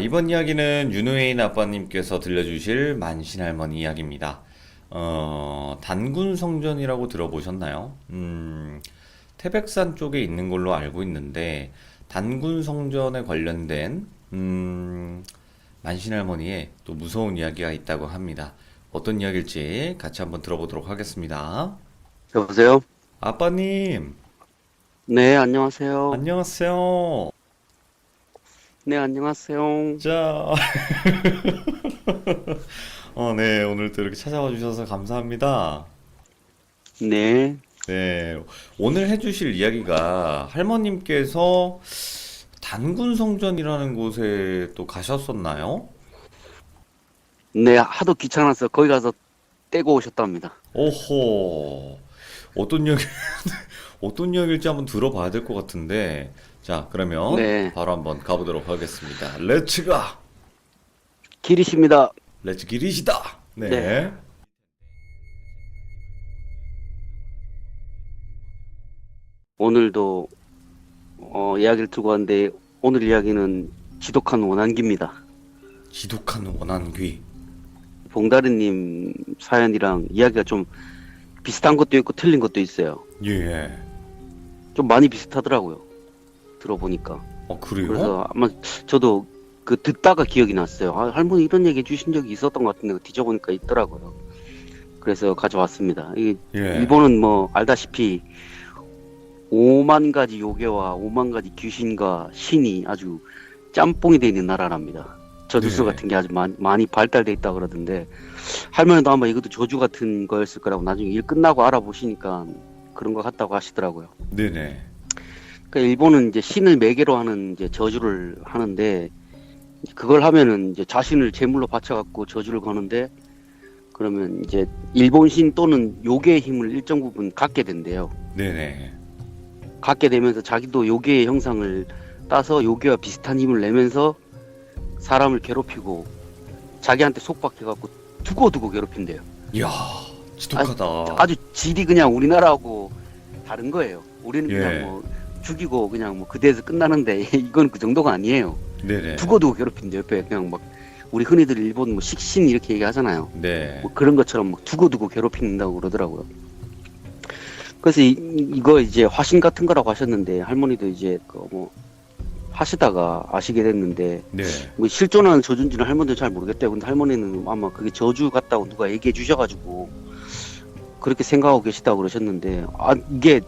이번 이야기는 윤호인 아빠님께서 들려주실 만신할머니 이야기입니다. 단군 성전이라고 들어보셨나요? 태백산 쪽에 있는 걸로 알고 있는데, 단군 성전에 관련된, 만신할머니의 또 무서운 이야기가 있다고 합니다. 어떤 이야기일지 같이 한번 들어보도록 하겠습니다. 여보세요? 아빠님, 네, 안녕하세요. 안녕하세요. 네, 안녕하세요. 자, 네, 오늘 또 이렇게 찾아와 주셔서 감사합니다. 네, 네, 오늘 해주실 이야기가 할머님께서 단군 성전이라는 곳에 또 가셨었나요? 네, 하도 귀찮아서 거기 가서 떼고 오셨답니다. 오호, 어떤 이야기, 어떤 이야기일지 한번 들어봐야 될 것 같은데, 자, 그러면 네, 바로 한번 가보도록 하겠습니다. 렛츠 가! 길이십니다. 렛츠 기릿이다! 네, 네, 오늘도 이야기를 들고 왔는데 오늘 이야기는 지독한 원한기입니다. 지독한 원한귀. 봉다리님 사연이랑 이야기가 좀 비슷한 것도 있고 틀린 것도 있어요. 예. 좀 많이 비슷하더라고요. 들어보니까. 그래요? 그래서 아마 저도 그 듣다가 기억이 났어요. 아, 할머니 이런 얘기 해주신 적이 있었던 것 같은데 뒤져보니까 있더라고요. 그래서 가져왔습니다. 이 예. 일본은 뭐 알다시피 5만 가지 요괴와 5만 가지 귀신과 신이 아주 짬뽕이 돼 있는 나라랍니다. 저주서 네. 같은 게 아주 많이 발달돼 있다 그러던데 할머니도 아마 이것도 저주 같은 거였을 거라고 나중에 일 끝나고 알아보시니까 그런 것 같다고 하시더라고요. 네네. 그러니까 일본은 이제 신을 매개로 하는 이제 저주를 하는데 그걸 하면은 이제 자신을 제물로 바쳐갖고 저주를 거는데 그러면 이제 일본 신 또는 요괴의 힘을 일정 부분 갖게 된대요. 네네. 갖게 되면서 자기도 요괴의 형상을 따서 요괴와 비슷한 힘을 내면서 사람을 괴롭히고 자기한테 속박해갖고 두고두고 괴롭힌대요. 이야, 아, 지독하다. 아주 질이 그냥 우리나라하고 다른 거예요. 우리는 그냥 예. 뭐 죽이고 그냥 뭐 그대에서 끝나는데 이건 그 정도가 아니에요. 네네. 두고두고 괴롭힌대요. 옆에 그냥 막 우리 흔히들 일본 뭐 식신 이렇게 얘기하잖아요. 네. 뭐 그런 것처럼 막 두고두고 괴롭힌다고 그러더라고요. 그래서 이거 이제 화신 같은 거라고 하셨는데 할머니도 이제 그 뭐 하시다가 아시게 됐는데 네. 뭐 실존하는 저주인지는 할머니도 잘 모르겠대요. 근데 할머니는 아마 그게 저주 같다고 누가 얘기해 주셔가지고 그렇게 생각하고 계시다고 그러셨는데 아 이게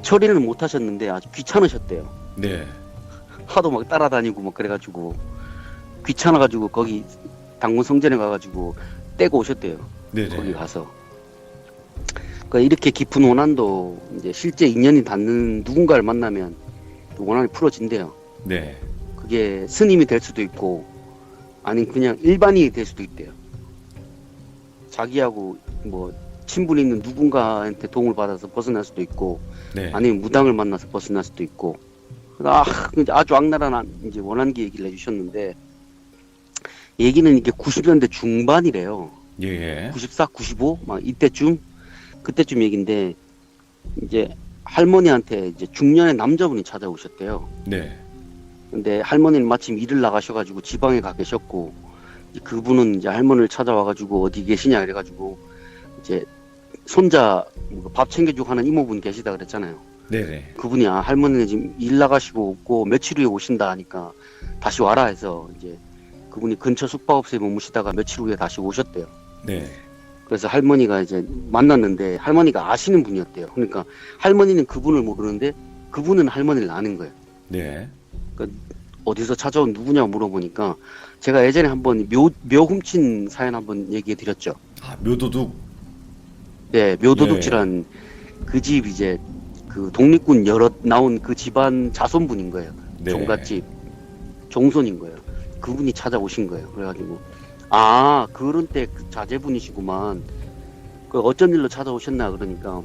처리는 못 하셨는데 아주 귀찮으셨대요. 네. 하도 막 따라다니고 막 그래가지고 귀찮아가지고 거기 당군 성전에 가가지고 떼고 오셨대요. 거기 네네. 가서. 그러니까 이렇게 깊은 원한도 이제 실제 인연이 닿는 누군가를 만나면 또 원한이 풀어진대요. 네. 그게 스님이 될 수도 있고 아니면 그냥 일반인이 될 수도 있대요. 자기하고 뭐 친분 있는 누군가한테 도움을 받아서 벗어날 수도 있고 네. 아니면 무당을 만나서 벗어날 수도 있고 이제 아주 악랄한 이제 원한기 얘기를 해주셨는데 얘기는 이게 90년대 중반이래요. 예. 94, 95? 막 이때쯤? 그때쯤 얘기인데 이제 할머니한테 이제 중년의 남자분이 찾아오셨대요. 네. 근데 할머니는 마침 일을 나가셔가지고 지방에 가 계셨고 이제 그분은 이제 할머니를 찾아와가지고 어디 계시냐 이래가지고 이제 손자 밥 챙겨주고 하는 이모분 계시다 그랬잖아요. 네네. 그분이 아 할머니는 지금 일 나가시고 없고 며칠 후에 오신다 하니까 다시 와라 해서 이제 그분이 근처 숙박업소에 머무시다가 며칠 후에 다시 오셨대요. 네. 그래서 할머니가 이제 만났는데 할머니가 아시는 분이었대요. 그러니까 할머니는 그분을 모르는데 그분은 할머니를 아는 거예요. 네. 그러니까 어디서 찾아온 누구냐고 물어보니까 제가 예전에 한번 묘 훔친 사연 한번 얘기해 드렸죠. 묘도둑. 네, 묘도둑질한 그 집 이제 그 독립군 여러 나온 그 집안 자손분인 거예요. 네. 종갓집 종손인 거예요. 그분이 찾아오신 거예요. 그래가지고 아 그런 때 그 자제분이시구만. 그 어쩐 일로 찾아오셨나 그러니까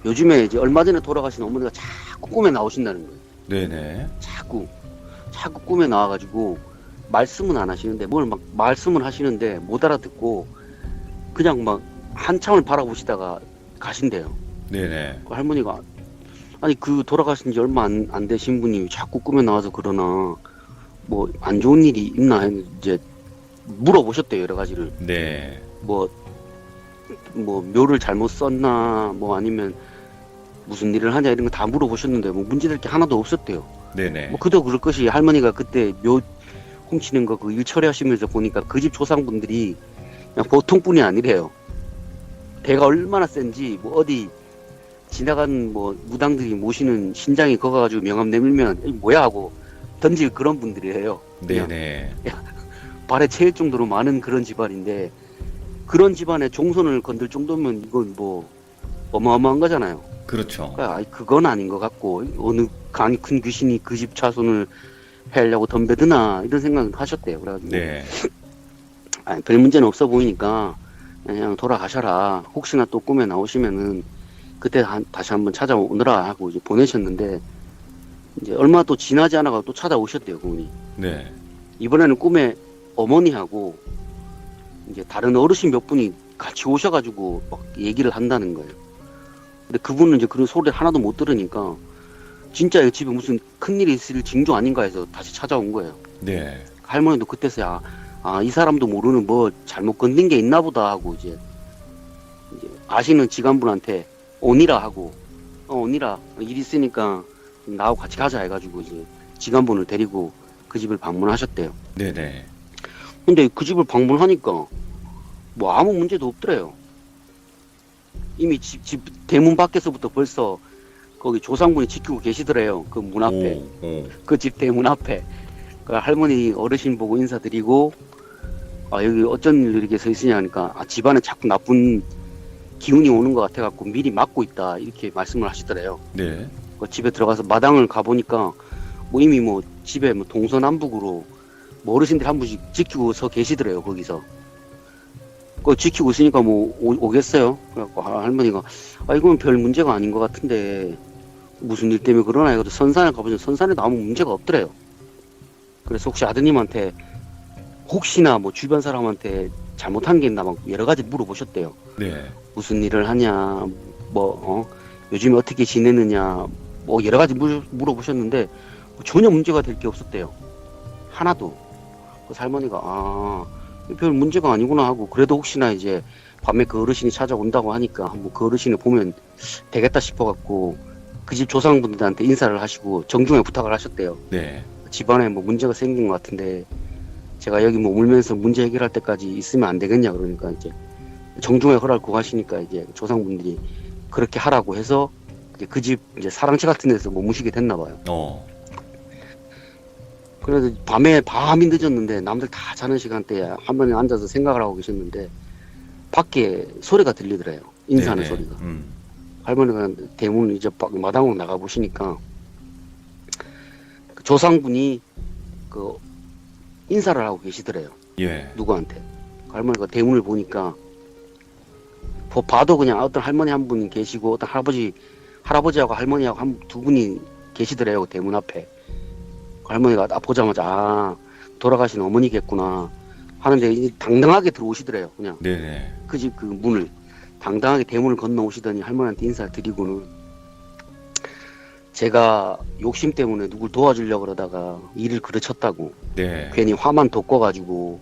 요즘에 이제 얼마 전에 돌아가신 어머니가 자꾸 꿈에 나오신다는 거예요. 네네. 자꾸 꿈에 나와가지고 말씀은 안 하시는데 뭘 막 말씀을 하시는데 못 알아듣고 그냥 막 한참을 바라보시다가 가신대요. 네네. 그 할머니가 아니 그 돌아가신 지 얼마 안 되신 분이 자꾸 꿈에 나와서 그러나 뭐 안 좋은 일이 있나 했는데 이제 물어보셨대요, 여러 가지를. 네. 뭐 묘를 잘못 썼나, 뭐 아니면 무슨 일을 하냐 이런 거 다 물어보셨는데 뭐 문제될 게 하나도 없었대요. 네네. 뭐 그도 그럴 것이 할머니가 그때 묘 훔치는 거 그 일 처리하시면서 보니까 그 집 조상분들이 그냥 보통 분이 아니래요. 배가 얼마나 센지 뭐 어디 지나간 뭐 무당들이 모시는 신장이 거가가지고 명함 내밀면 이 뭐야 하고 던질 그런 분들이에요. 그냥 네네. 발에 채일 정도로 많은 그런 집안인데 그런 집안에 종손을 건들 정도면 이건 뭐 어마어마한 거잖아요. 그렇죠. 그러니까 그건 아닌 것 같고 어느 간이 큰 귀신이 그 집 자손을 해하려고 덤벼드나 이런 생각을 하셨대요. 그래가지고 네. 아니, 별 문제는 없어 보이니까 그냥 돌아가셔라. 혹시나 또 꿈에 나오시면은 그때 다시 한번 찾아오느라 하고 이제 보내셨는데 이제 얼마 또 지나지 않아가 또 찾아오셨대요, 그분이. 네. 이번에는 꿈에 어머니하고 이제 다른 어르신 몇 분이 같이 오셔가지고 막 얘기를 한다는 거예요. 근데 그분은 이제 그런 소리를 하나도 못 들으니까 진짜 이 집에 무슨 큰일이 있을 징조 아닌가 해서 다시 찾아온 거예요. 네. 할머니도 그때서야 이 사람도 모르는 뭐 잘못 건든 게 있나 보다 하고 이제 아시는 직원분한테 오니라 하고 오니라 일 있으니까 나하고 같이 가자 해가지고 이제 직원분을 데리고 그 집을 방문하셨대요. 네네. 근데 그 집을 방문하니까 뭐 아무 문제도 없더래요. 이미 집 대문 밖에서부터 벌써 거기 조상분이 지키고 계시더래요. 그 문 앞에. 오. 그 집 대문 앞에. 그 할머니 어르신 보고 인사드리고 여기 어쩐 일로 이렇게 서 있으냐 하니까 집안에 자꾸 나쁜 기운이 오는 것 같아갖고 미리 막고 있다 이렇게 말씀을 하시더래요. 네. 그 집에 들어가서 마당을 가보니까 뭐 이미 뭐 집에 뭐 동서남북으로 뭐 어르신들 한 분씩 지키고 서 계시더래요. 거기서 그 지키고 있으니까 뭐 오겠어요. 그래갖고 할머니가 이건 별 문제가 아닌 것 같은데 무슨 일 때문에 그러나 해서 선산을 가보니 선산에도 아무 문제가 없더래요. 그래서 혹시 아드님한테 혹시나 뭐 주변 사람한테 잘못한 게 있나 막 여러 가지 물어보셨대요. 네. 무슨 일을 하냐, 요즘에 어떻게 지내느냐, 뭐 여러 가지 물어보셨는데 전혀 문제가 될 게 없었대요. 하나도. 그래서 할머니가 별 문제가 아니구나 하고 그래도 혹시나 이제 밤에 그 어르신이 찾아온다고 하니까 뭐 그 어르신을 보면 되겠다 싶어갖고 그 집 조상분들한테 인사를 하시고 정중하게 부탁을 하셨대요. 네. 집안에 뭐 문제가 생긴 것 같은데 제가 여기 뭐 울면서 문제 해결할 때까지 있으면 안 되겠냐 그러니까 이제 정중하게 허락을 구하시니까 이제 조상분들이 그렇게 하라고 해서 그 집 이제 사랑채 같은 데서 머무시게 됐나 봐요. 그래서 밤이 늦었는데 남들 다 자는 시간대에 한 번에 앉아서 생각을 하고 계셨는데 밖에 소리가 들리더래요. 인사하는 네네. 소리가. 할머니가 대문 이제 마당으로 나가 보시니까 그 조상분이 그 인사를 하고 계시더래요. 예. 누구한테. 할머니가 대문을 보니까 봐도 그냥 어떤 할머니 한 분 계시고 어떤 할아버지하고 할머니하고 두 분이 계시더래요. 그 대문 앞에. 할머니가 딱 보자마자 돌아가신 어머니겠구나 하는데 이제 당당하게 들어오시더래요. 그냥 네네. 그 집 그 문을 당당하게 대문을 건너오시더니 할머니한테 인사를 드리고는 제가 욕심 때문에 누굴 도와주려고 그러다가 일을 그르쳤다고 네. 괜히 화만 돋궈가지고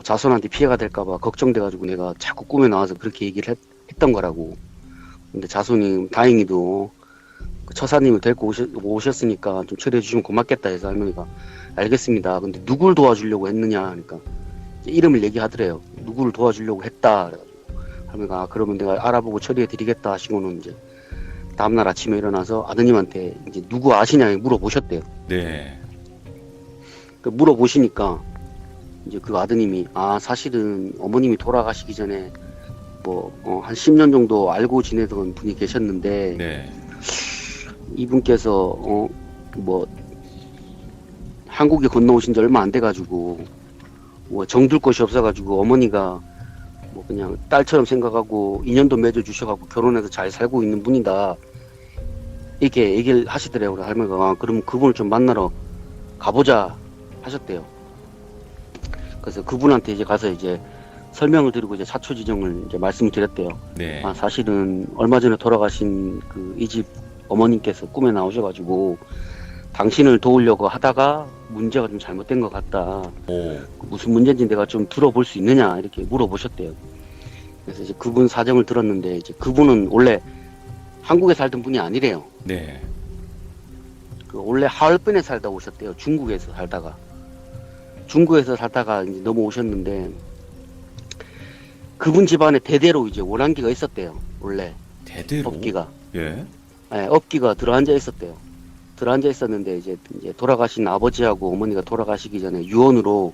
자손한테 피해가 될까봐 걱정돼가지고 내가 자꾸 꿈에 나와서 그렇게 얘기를 했던 거라고. 근데 자손이 다행히도 그 처사님을 데리고 오셨으니까 좀 처리해 주시면 고맙겠다 해서 할머니가 알겠습니다. 근데 누굴 도와주려고 했느냐 하니까 이름을 얘기하더래요. 누구를 도와주려고 했다. 그래가지고 할머니가 그러면 내가 알아보고 처리해 드리겠다 하시고는 이제 다음날 아침에 일어나서 아드님한테 이제 누구 아시냐 물어보셨대요. 네. 그 물어보시니까 이제 그 아드님이 사실은 어머님이 돌아가시기 전에 한 10년 정도 알고 지내던 분이 계셨는데 네. 이분께서 한국에 건너오신 지 얼마 안 돼가지고 정들 곳이 없어가지고 어머니가 그냥 딸처럼 생각하고 인연도 맺어주셔가지고 결혼해서 잘 살고 있는 분이다 이렇게 얘기를 하시더래요. 할머니가 그럼 그분을 좀 만나러 가보자 하셨대요. 그래서 그분한테 이제 가서 이제 설명을 드리고 이제 사초 지정을 이제 말씀을 드렸대요. 네. 사실은 얼마 전에 돌아가신 이 집 어머님께서 꿈에 나오셔가지고 당신을 도우려고 하다가 문제가 좀 잘못된 것 같다. 오, 무슨 문제인지 내가 좀 들어볼 수 있느냐 이렇게 물어보셨대요. 그래서 이제 그분 사정을 들었는데 이제 그분은 원래 한국에 살던 분이 아니래요. 네. 그 원래 하얼빈에 살다 오셨대요. 중국에서 살다가 이제 넘어오셨는데 그분 집안에 대대로 이제 원한기가 있었대요. 원래 대대로. 업기가 예. 업기가 들어앉아 있었대요. 들어앉아 있었는데 이제 돌아가신 아버지하고 어머니가 돌아가시기 전에 유언으로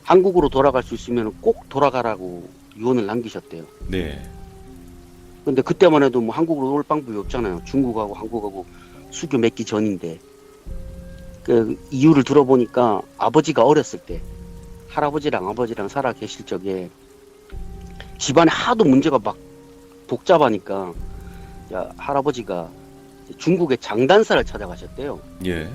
한국으로 돌아갈 수 있으면 꼭 돌아가라고 유언을 남기셨대요. 네. 근데 그때만 해도 뭐 한국으로 올 방법이 없잖아요. 중국하고 한국하고 수교 맺기 전인데. 그 이유를 들어보니까 아버지가 어렸을 때 할아버지랑 아버지랑 살아 계실 적에 집안에 하도 문제가 막 복잡하니까 할아버지가 중국의 장단사를 찾아가셨대요. 예.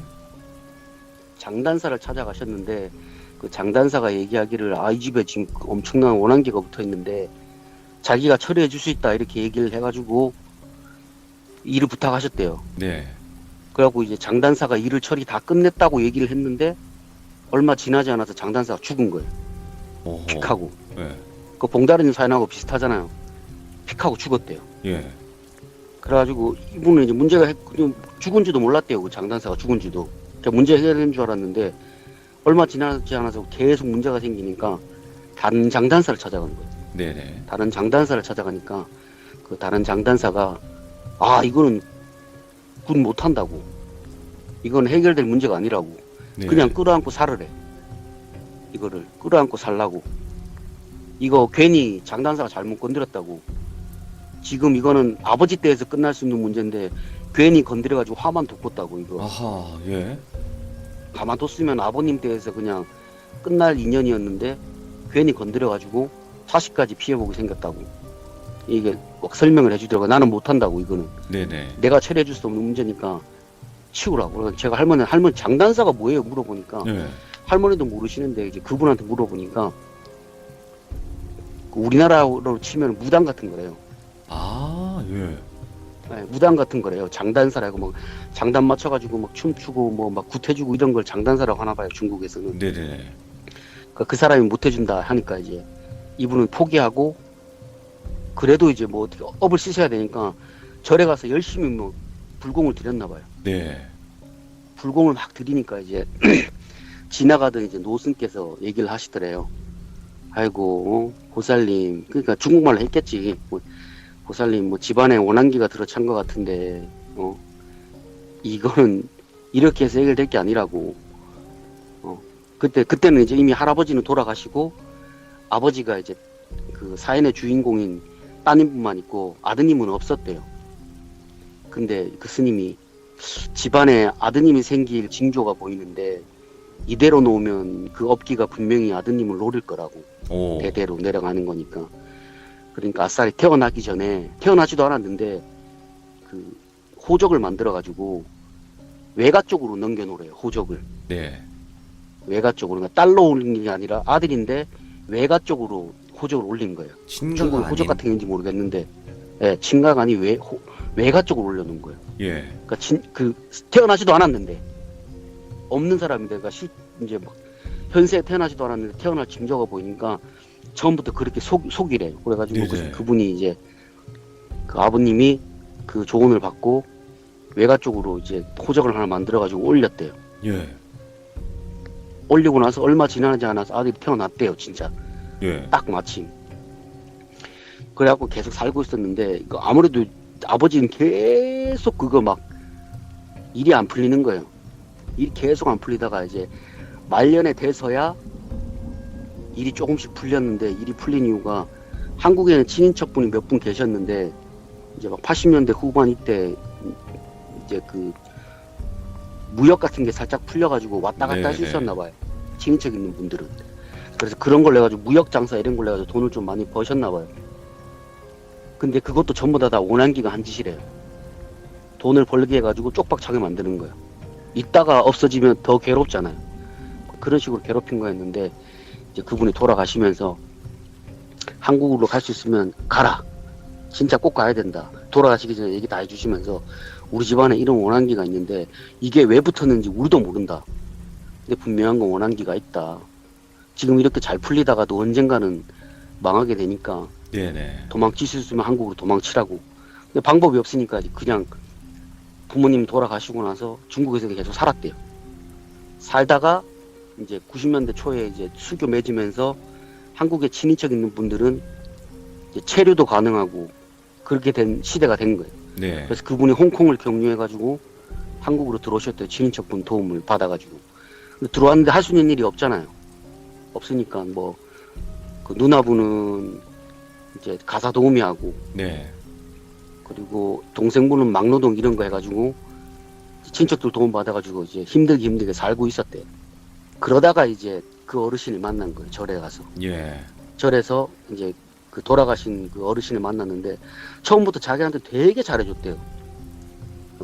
장단사를 찾아가셨는데 그 장단사가 얘기하기를 이 집에 지금 엄청난 원한기가 붙어 있는데 자기가 처리해 줄 수 있다 이렇게 얘기를 해가지고 일을 부탁하셨대요. 네. 그래갖고 이제 장단사가 일을 처리 다 끝냈다고 얘기를 했는데 얼마 지나지 않아서 장단사가 죽은 거예요. 오호. 픽하고. 예. 그 봉다른 사연하고 비슷하잖아요. 픽하고 죽었대요. 예. 그래가지고 이분은 이제 문제가 죽은지도 몰랐대요. 그 장단사가 죽은지도. 그러니까 문제 해결된 줄 알았는데 얼마 지나지 않아서 계속 문제가 생기니까 다른 장단사를 찾아간 거예요. 네네. 다른 장단사를 찾아가니까 그 다른 장단사가 이거는 군 못한다고. 이건 해결될 문제가 아니라고. 네. 그냥 끌어안고 살으래. 이거를 끌어안고 살라고. 이거 괜히 장단사가 잘못 건드렸다고. 지금 이거는 아버지 때에서 끝날 수 있는 문제인데 괜히 건드려가지고 화만 돋궜다고 이거. 아하, 예. 가만뒀으면 아버님 때에서 그냥 끝날 인연이었는데 괜히 건드려가지고 자식까지 피해보게 생겼다고. 이게 막 설명을 해주더라고. 나는 못한다고 이거는. 네네. 내가 처리해줄 수 없는 문제니까 치우라고. 그래서 제가 할머니 장단사가 뭐예요 물어보니까 예. 할머니도 모르시는데 이제 그분한테 물어보니까 그 우리나라로 치면 무당 같은 거래요. 아, 예. 네, 무당 같은 거래요. 장단사라고 막 장단 맞춰가지고 막 춤추고 뭐 막 굿해주고 이런 걸 장단사라고 하나 봐요. 중국에서는. 네네. 그 사람이 못해준다 하니까 이제 이분은 포기하고 그래도 이제 뭐 어떻게 업을 씻어야 되니까 절에 가서 열심히 뭐 불공을 드렸나 봐요. 네. 불공을 막 드리니까 이제 지나가던 이제 노승께서 얘기를 하시더래요. 아이고 보살님, 그러니까 중국말로 했겠지. 뭐, 보살님 뭐 집안에 원한기가 들어찬 것 같은데 이거는 이렇게 해서 해결될 게 아니라고. 그때는 이제 이미 할아버지는 돌아가시고 아버지가 이제 그 사연의 주인공인 따님뿐만 있고 아드님은 없었대요. 근데 그 스님이 집안에 아드님이 생길 징조가 보이는데 이대로 놓으면 그 업기가 분명히 아드님을 노릴 거라고. 오. 대대로 내려가는 거니까. 그러니까 아싸리 태어나기 전에 태어나지도 않았는데 그 호적을 만들어 가지고 외가 쪽으로 넘겨놓으래요. 호적을 네. 외가 쪽으로. 그러니까 딸로 올린 게 아니라 아들인데 외가 쪽으로 호적을 올린 거예요. 중국 친가가 호적 아닌. 같은 게 있는지 모르겠는데 친가가 아니 외가 쪽으로 올려놓은 거예요. 예. 그러니까 태어나지도 않았는데 없는 사람인데 그러니까 이제 막 현세에 태어나지도 않았는데 태어날 징조가 보이니까 처음부터 그렇게 속이래요. 그래가지고 네네. 그분이 이제 그 아버님이 그 조언을 받고 외가 쪽으로 이제 호적을 하나 만들어가지고 올렸대요. 예. 올리고 나서 얼마 지나지 않아서 아들이 태어났대요. 진짜 예. 딱 마침. 그래갖고 계속 살고 있었는데 아무래도 아버지는 계속 그거 막 일이 안 풀리는 거예요. 일이 계속 안 풀리다가 이제 말년에 돼서야 일이 조금씩 풀렸는데, 일이 풀린 이유가 한국에는 친인척분이 몇 분 계셨는데 이제 막 80년대 후반 이때 이제 그 무역 같은 게 살짝 풀려가지고 왔다 갔다 할 수 네네. 있었나 봐요. 친인척 있는 분들은. 그래서 그런 걸 해가지고 무역 장사 이런 걸 해가지고 돈을 좀 많이 버셨나 봐요. 근데 그것도 전부 다 원한기가 한 짓이래요. 돈을 벌게 해가지고 쪽박차게 만드는 거예요. 있다가 없어지면 더 괴롭잖아요. 그런 식으로 괴롭힌 거였는데 이제 그분이 돌아가시면서 한국으로 갈 수 있으면 가라. 진짜 꼭 가야 된다. 돌아가시기 전에 얘기 다 해주시면서 우리 집안에 이런 원한기가 있는데 이게 왜 붙었는지 우리도 모른다. 근데 분명한 건 원한기가 있다. 지금 이렇게 잘 풀리다가도 언젠가는 망하게 되니까 네네. 도망칠 수 있으면 한국으로 도망치라고. 근데 방법이 없으니까 그냥 부모님 돌아가시고 나서 중국에서 계속 살았대요. 살다가 이제 90년대 초에 이제 수교 맺으면서 한국에 친인척 있는 분들은 이제 체류도 가능하고 그렇게 된 시대가 된 거예요. 네. 그래서 그분이 홍콩을 경유해가지고 한국으로 들어오셨대요. 친인척분 도움을 받아가지고. 근데 들어왔는데 할 수 있는 일이 없잖아요. 없으니까 뭐 그 누나분은 이제 가사 도우미 하고 네. 그리고 동생분은 막노동 이런 거 해가지고 친척들 도움 받아가지고 이제 힘들게 살고 있었대요. 그러다가 이제 그 어르신을 만난 거예요. 절에 가서. 예. 절에서 이제 그 돌아가신 그 어르신을 만났는데 처음부터 자기한테 되게 잘해줬대요.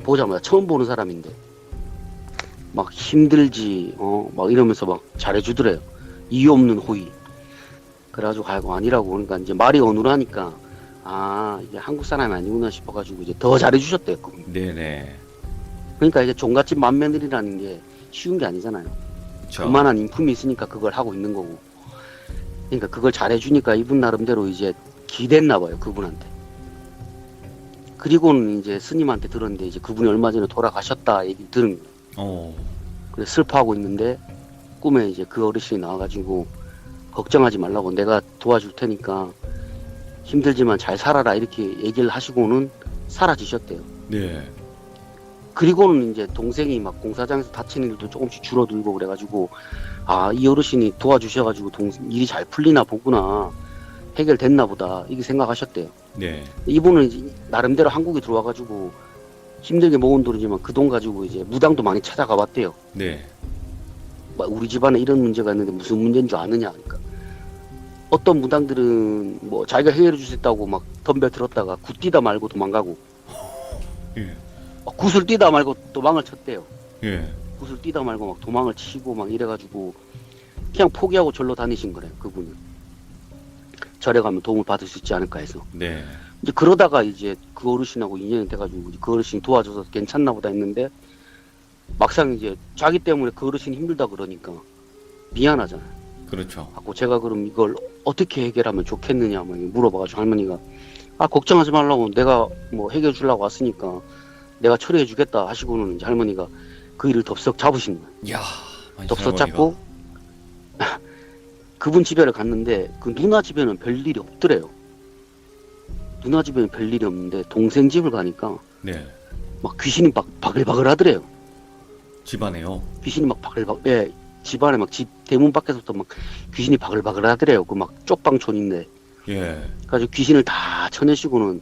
보자마자 처음 보는 사람인데 막 힘들지 막 이러면서 막 잘해주더래요. 이유 없는 호의. 그래가지고 아이고 아니라고. 그러니까 이제 말이 어눌하니까 아 이게 한국 사람이 아니구나 싶어가지고 이제 더 잘해주셨대요. 그분. 네네. 그러니까 이게 종갓집 맏며느리라는 게 쉬운 게 아니잖아요. 그쵸. 그만한 인품이 있으니까 그걸 하고 있는 거고. 그러니까 그걸 잘해주니까 이분 나름대로 이제 기댔나 봐요. 그분한테. 그리고는 이제 스님한테 들었는데 이제 그분이 얼마 전에 돌아가셨다 얘기 들은 거예요. 어. 그래서 슬퍼하고 있는데 꿈에 이제 그 어르신이 나와가지고 걱정하지 말라고 내가 도와줄 테니까 힘들지만 잘 살아라 이렇게 얘기를 하시고는 사라지셨대요. 네. 그리고는 이제 동생이 막 공사장에서 다치는 일도 조금씩 줄어들고 그래가지고 아 이 어르신이 도와주셔가지고 일이 잘 풀리나 보구나 해결됐나 보다 이렇게 생각하셨대요. 네. 이분은 이제 나름대로 한국에 들어와가지고 힘들게 모은 돈이지만 그 돈 가지고 이제 무당도 많이 찾아가 봤대요. 네. 막 우리 집안에 이런 문제가 있는데 무슨 문제인 줄 아느냐. 그러니까 어떤 무당들은 뭐 자기가 해결해 주겠다고 막 덤벼 들었다가 굿 뛰다 말고 도망가고 예. 굿을 뛰다 말고 도망을 쳤대요. 예. 굿을 뛰다 말고 막 도망을 치고 막 이래가지고 그냥 포기하고 절로 다니신 거래요. 그분은 절에 가면 도움을 받을 수 있지 않을까 해서. 네. 이제 그러다가 이제 그 어르신하고 인연이 돼가지고 그 어르신이 도와줘서 괜찮나 보다 했는데 막상 이제 자기 때문에 그 어르신이 힘들다 그러니까 미안하잖아요. 그렇죠. 하고 제가 그럼 이걸 어떻게 해결하면 좋겠느냐 뭐 물어봐가지고 할머니가 아 걱정하지 말라고 내가 뭐 해결해 주려고 왔으니까 내가 처리해 주겠다 하시고는 이제 할머니가 그 일을 덥석 잡으신 거예요. 이야. 덥석 잡고 그분 집에를 갔는데 그 누나 집에는 별일이 없더래요. 누나 집에는 별일이 없는데 동생 집을 가니까 네. 막 귀신이 막 바글바글 하더래요. 집안에요. 귀신이 막 바글바글, 예, 집안에 막 집 대문 밖에서부터 막 귀신이 바글바글 하더래요. 그 막 쪽방촌인데. 예. 그래가지고 귀신을 다 쳐내시고는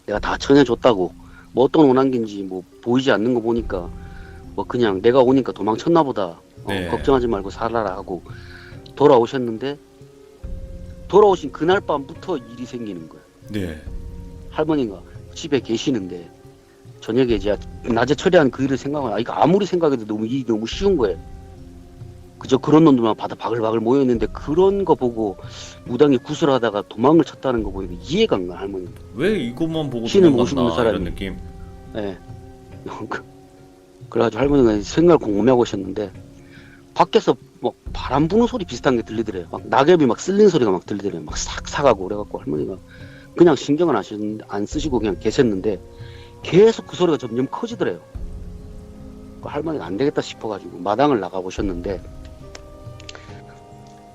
내가 다 쳐내줬다고. 뭐 어떤 원한기인지 뭐 보이지 않는 거 보니까 뭐 그냥 내가 오니까 도망쳤나 보다. 네. 걱정하지 말고 살아라 하고 돌아오셨는데 돌아오신 그날 밤부터 일이 생기는 거예요. 네. 할머니가 집에 계시는데 저녁에 이제 낮에 처리한 그 일을 생각하면 이거 아무리 생각해도 너무 일이 너무 쉬운 거예요. 그저 그런 놈들만 바다 바글바글 모여있는데 그런 거 보고 무당이 구슬하다가 도망을 쳤다는 거 보니까 이해가 안 가. 할머니. 왜 이것만 보고 신을 모시고 있는 도망갔나 사람이. 이런 느낌. 예. 그래가지고 할머니가 생각을 궁금해하고 오셨는데 밖에서 막 바람 부는 소리 비슷한 게 들리더래요. 막 낙엽이 막 쓸린 소리가 막 들리더래요. 막 싹싹하고 그래갖고 할머니가 그냥 신경을 안 쓰시고 그냥 계셨는데 계속 그 소리가 점점 커지더래요. 할머니가 안 되겠다 싶어가지고 마당을 나가보셨는데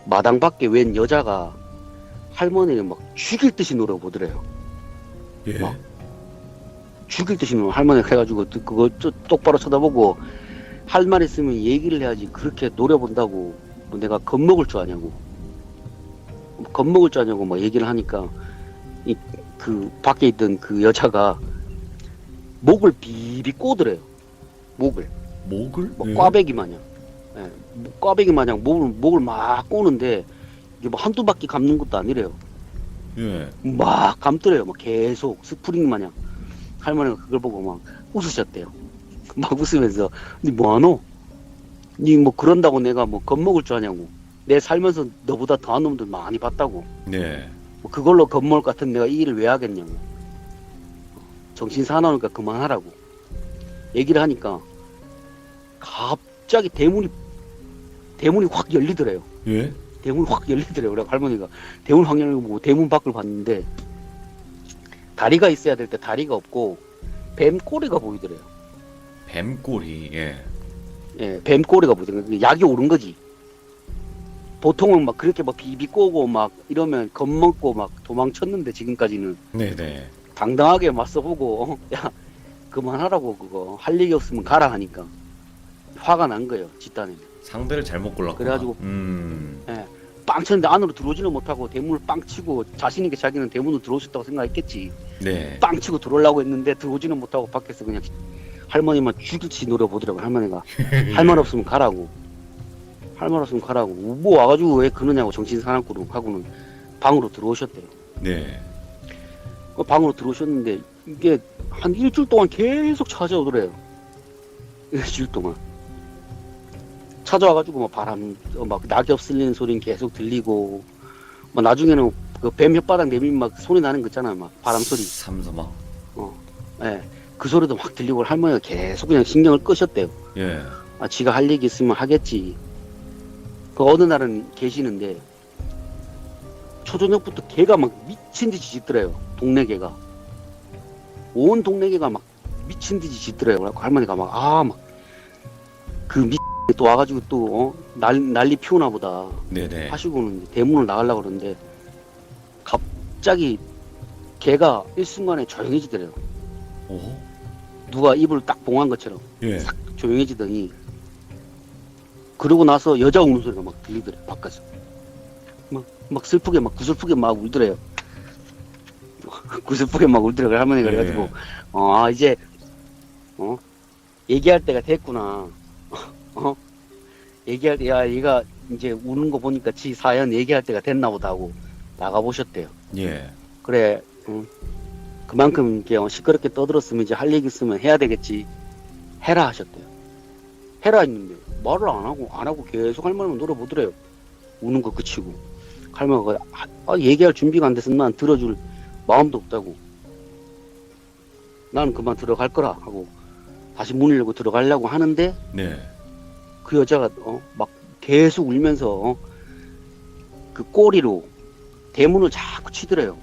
마당 밖에 웬 여자가 할머니를 막 죽일 듯이 노려보더래요. 예. 막 죽일 듯이 할머니가 해가지고 그거 똑바로 쳐다보고 할 말 있으면 얘기를 해야지 그렇게 노려본다고 뭐 내가 겁먹을 줄 아냐고 막 얘기를 하니까 그 밖에 있던 그 여자가 목을 비비 꼬더래요. 목을 목을? 예. 꽈배기 마냥, 예, 꽈배기 마냥 목을 막 꼬는데 이게 뭐 한두 바퀴 감는 것도 아니래요. 예. 막 감더래요. 막 계속 스프링 마냥. 할머니가 그걸 보고 막 웃으셨대요. 막 웃으면서 니 뭐하노? 니 뭐 그런다고 내가 뭐 겁먹을 줄 아냐고. 내 살면서 너보다 더한 놈들 많이 봤다고. 네. 뭐 그걸로 겁먹을 것 같은 내가 이 일을 왜 하겠냐고. 정신 사나우니까 그만하라고 얘기를 하니까 갑자기 대문이 확 열리더래요. 예? 대문이 확 열리더래요. 그래 할머니가 대문 확 열리고 보고 대문 밖을 봤는데 다리가 있어야 될 때 다리가 없고 뱀 꼬리가 보이더래요. 뱀꼬리. 예. 예, 뱀 꼬리가 보이더래요. 약이 오른 거지. 보통은 막 그렇게 막 비비 꼬고 막 이러면 겁먹고 막 도망쳤는데 지금까지는 네네. 당당하게 맞서보고 야 그만하라고 그거 할 얘기 없으면 가라 하니까 화가 난 거예요. 집단에. 상대를 잘못 골랐구나. 그래가지고 네. 빵 쳤는데 안으로 들어오지는 못하고 대문을 빵 치고 자신 있게 자기는 대문으로 들어오셨다고 생각했겠지. 네. 빵 치고 들어오려고 했는데 들어오지는 못하고 밖에서 그냥 할머니만 죽일지 노려보더라고. 할머니가 할 말 없으면 가라고. 할 말 없으면 가라고. 뭐 와가지고 왜 그러냐고 정신 사납고 하고는 방으로 들어오셨대요. 네. 그 방으로 들어오셨는데 이게 한 일주일 동안 계속 찾아오더래요. 일주일 동안 찾아와가지고 막 바람 막 낙엽 쓸리는 소리는 계속 들리고 막 나중에는 그 뱀 혓바닥 내밀 막 소리 나는 거 있잖아요. 막 바람 소리. 삼삼아. 예. 그 소리도 확 들리고 할머니가 계속 그냥 신경을 끄셨대요. 예. 아, 지가 할 얘기 있으면 하겠지. 그 어느 날은 계시는데 초저녁부터 개가 막 미친 듯이 짖더래요. 동네 개가. 온 동네 개가 막 미친 듯이 짖더래요. 그래서 할머니가 그 또 와가지고 또 난리 피우나 보다 네네. 하시고는 대문을 나가려고 그러는데 갑자기 개가 일순간에 조용해지더래요. 오. 누가 입을 딱 봉한 것처럼 예. 싹 조용해지더니 그러고 나서 여자 우는 소리가 막 들리더래요. 바깥에서 막 슬프게 막 구슬프게 막 울더래요. 구슬프게 막 울더래요. 할머니가 예. 그래가지고 이제 얘기할 때가 됐구나. 얘기할 때, 야, 얘가 이제 우는 거 보니까 지 사연 얘기할 때가 됐나 보다 하고 나가보셨대요. 예. 그래, 그만큼 이렇게 시끄럽게 떠들었으면 이제 할 얘기 있으면 해야 되겠지. 해라 하셨대요. 해라 했는데 말을 안 하고 계속 할머니만 노려보더래요. 우는 거 그치고. 할머니가 얘기할 준비가 안 돼서 난 들어줄 마음도 없다고. 나는 그만 들어갈 거라 하고 다시 문을 열고 들어가려고 하는데 네. 그 여자가 막 계속 울면서 그 꼬리로 대문을 자꾸 치더래요.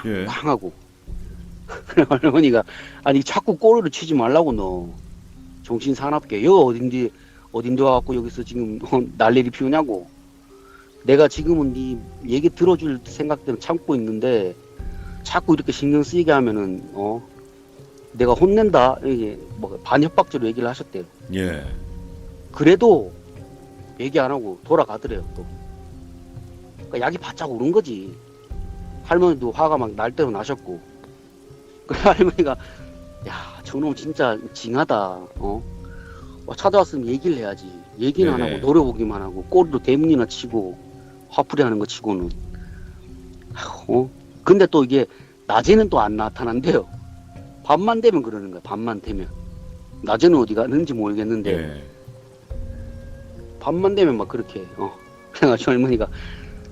예. 팡 하고. 그래 할머니가 아니 자꾸 꼬리로 치지 말라고 너 정신 사납게 여 어딘데 와갖고 여기서 지금 난리를 피우냐고. 내가 지금은 네 얘기 들어줄 생각 때문에 참고 있는데 자꾸 이렇게 신경 쓰이게 하면은 내가 혼낸다. 이게 뭐 반협박죄로 얘기를 하셨대요. 예. 그래도 얘기 안 하고 돌아가더래요. 또 그러니까 약이 바짝 오른 거지. 할머니도 화가 막 날 대로 나셨고. 그래 할머니가 야 저놈 진짜 징하다. 찾아왔으면 얘기를 해야지. 얘기는 안 네네. 하고 노려보기만 하고 꼬리로 대문이나 치고 화풀이 하는 거 치고는. 근데 또 이게 낮에는 또 안 나타난대요. 밤만 되면 그러는 거야. 밤만 되면. 낮에는 어디 가는지 모르겠는데 예. 밤만 되면 막 그렇게 그래가지고 할머니가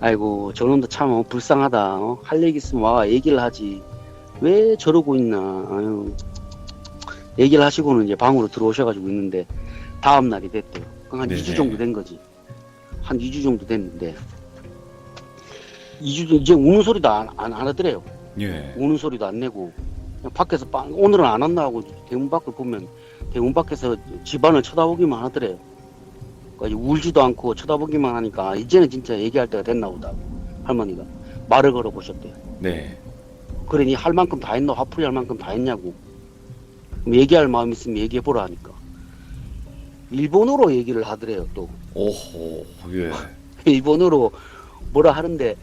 아이고 저놈도 참 불쌍하다. 할 얘기 있으면 와 얘기를 하지. 왜 저러고 있나. 아유. 얘기를 하시고는 이제 방으로 들어오셔가지고 있는데 다음 날이 됐대요. 한 네네. 2주 정도 된 거지. 한 2주 정도 됐는데 2주 이제 우는 소리도 안 하더래요. 예. 우는 소리도 안 내고 그냥 밖에서 오늘은 안 왔나 하고 대문 밖을 보면 대문 밖에서 집안을 쳐다보기만 하더래요. 그러니까 울지도 않고 쳐다보기만 하니까 이제는 진짜 얘기할 때가 됐나 보다. 할머니가 말을 걸어 보셨대요. 네. 그러니 할 만큼 다 했나 화풀이 할 만큼 다 했냐고. 그럼 얘기할 마음 있으면 얘기해보라 하니까 일본어로 얘기를 하더래요. 또 오호. 예. 일본어로 뭐라 하는데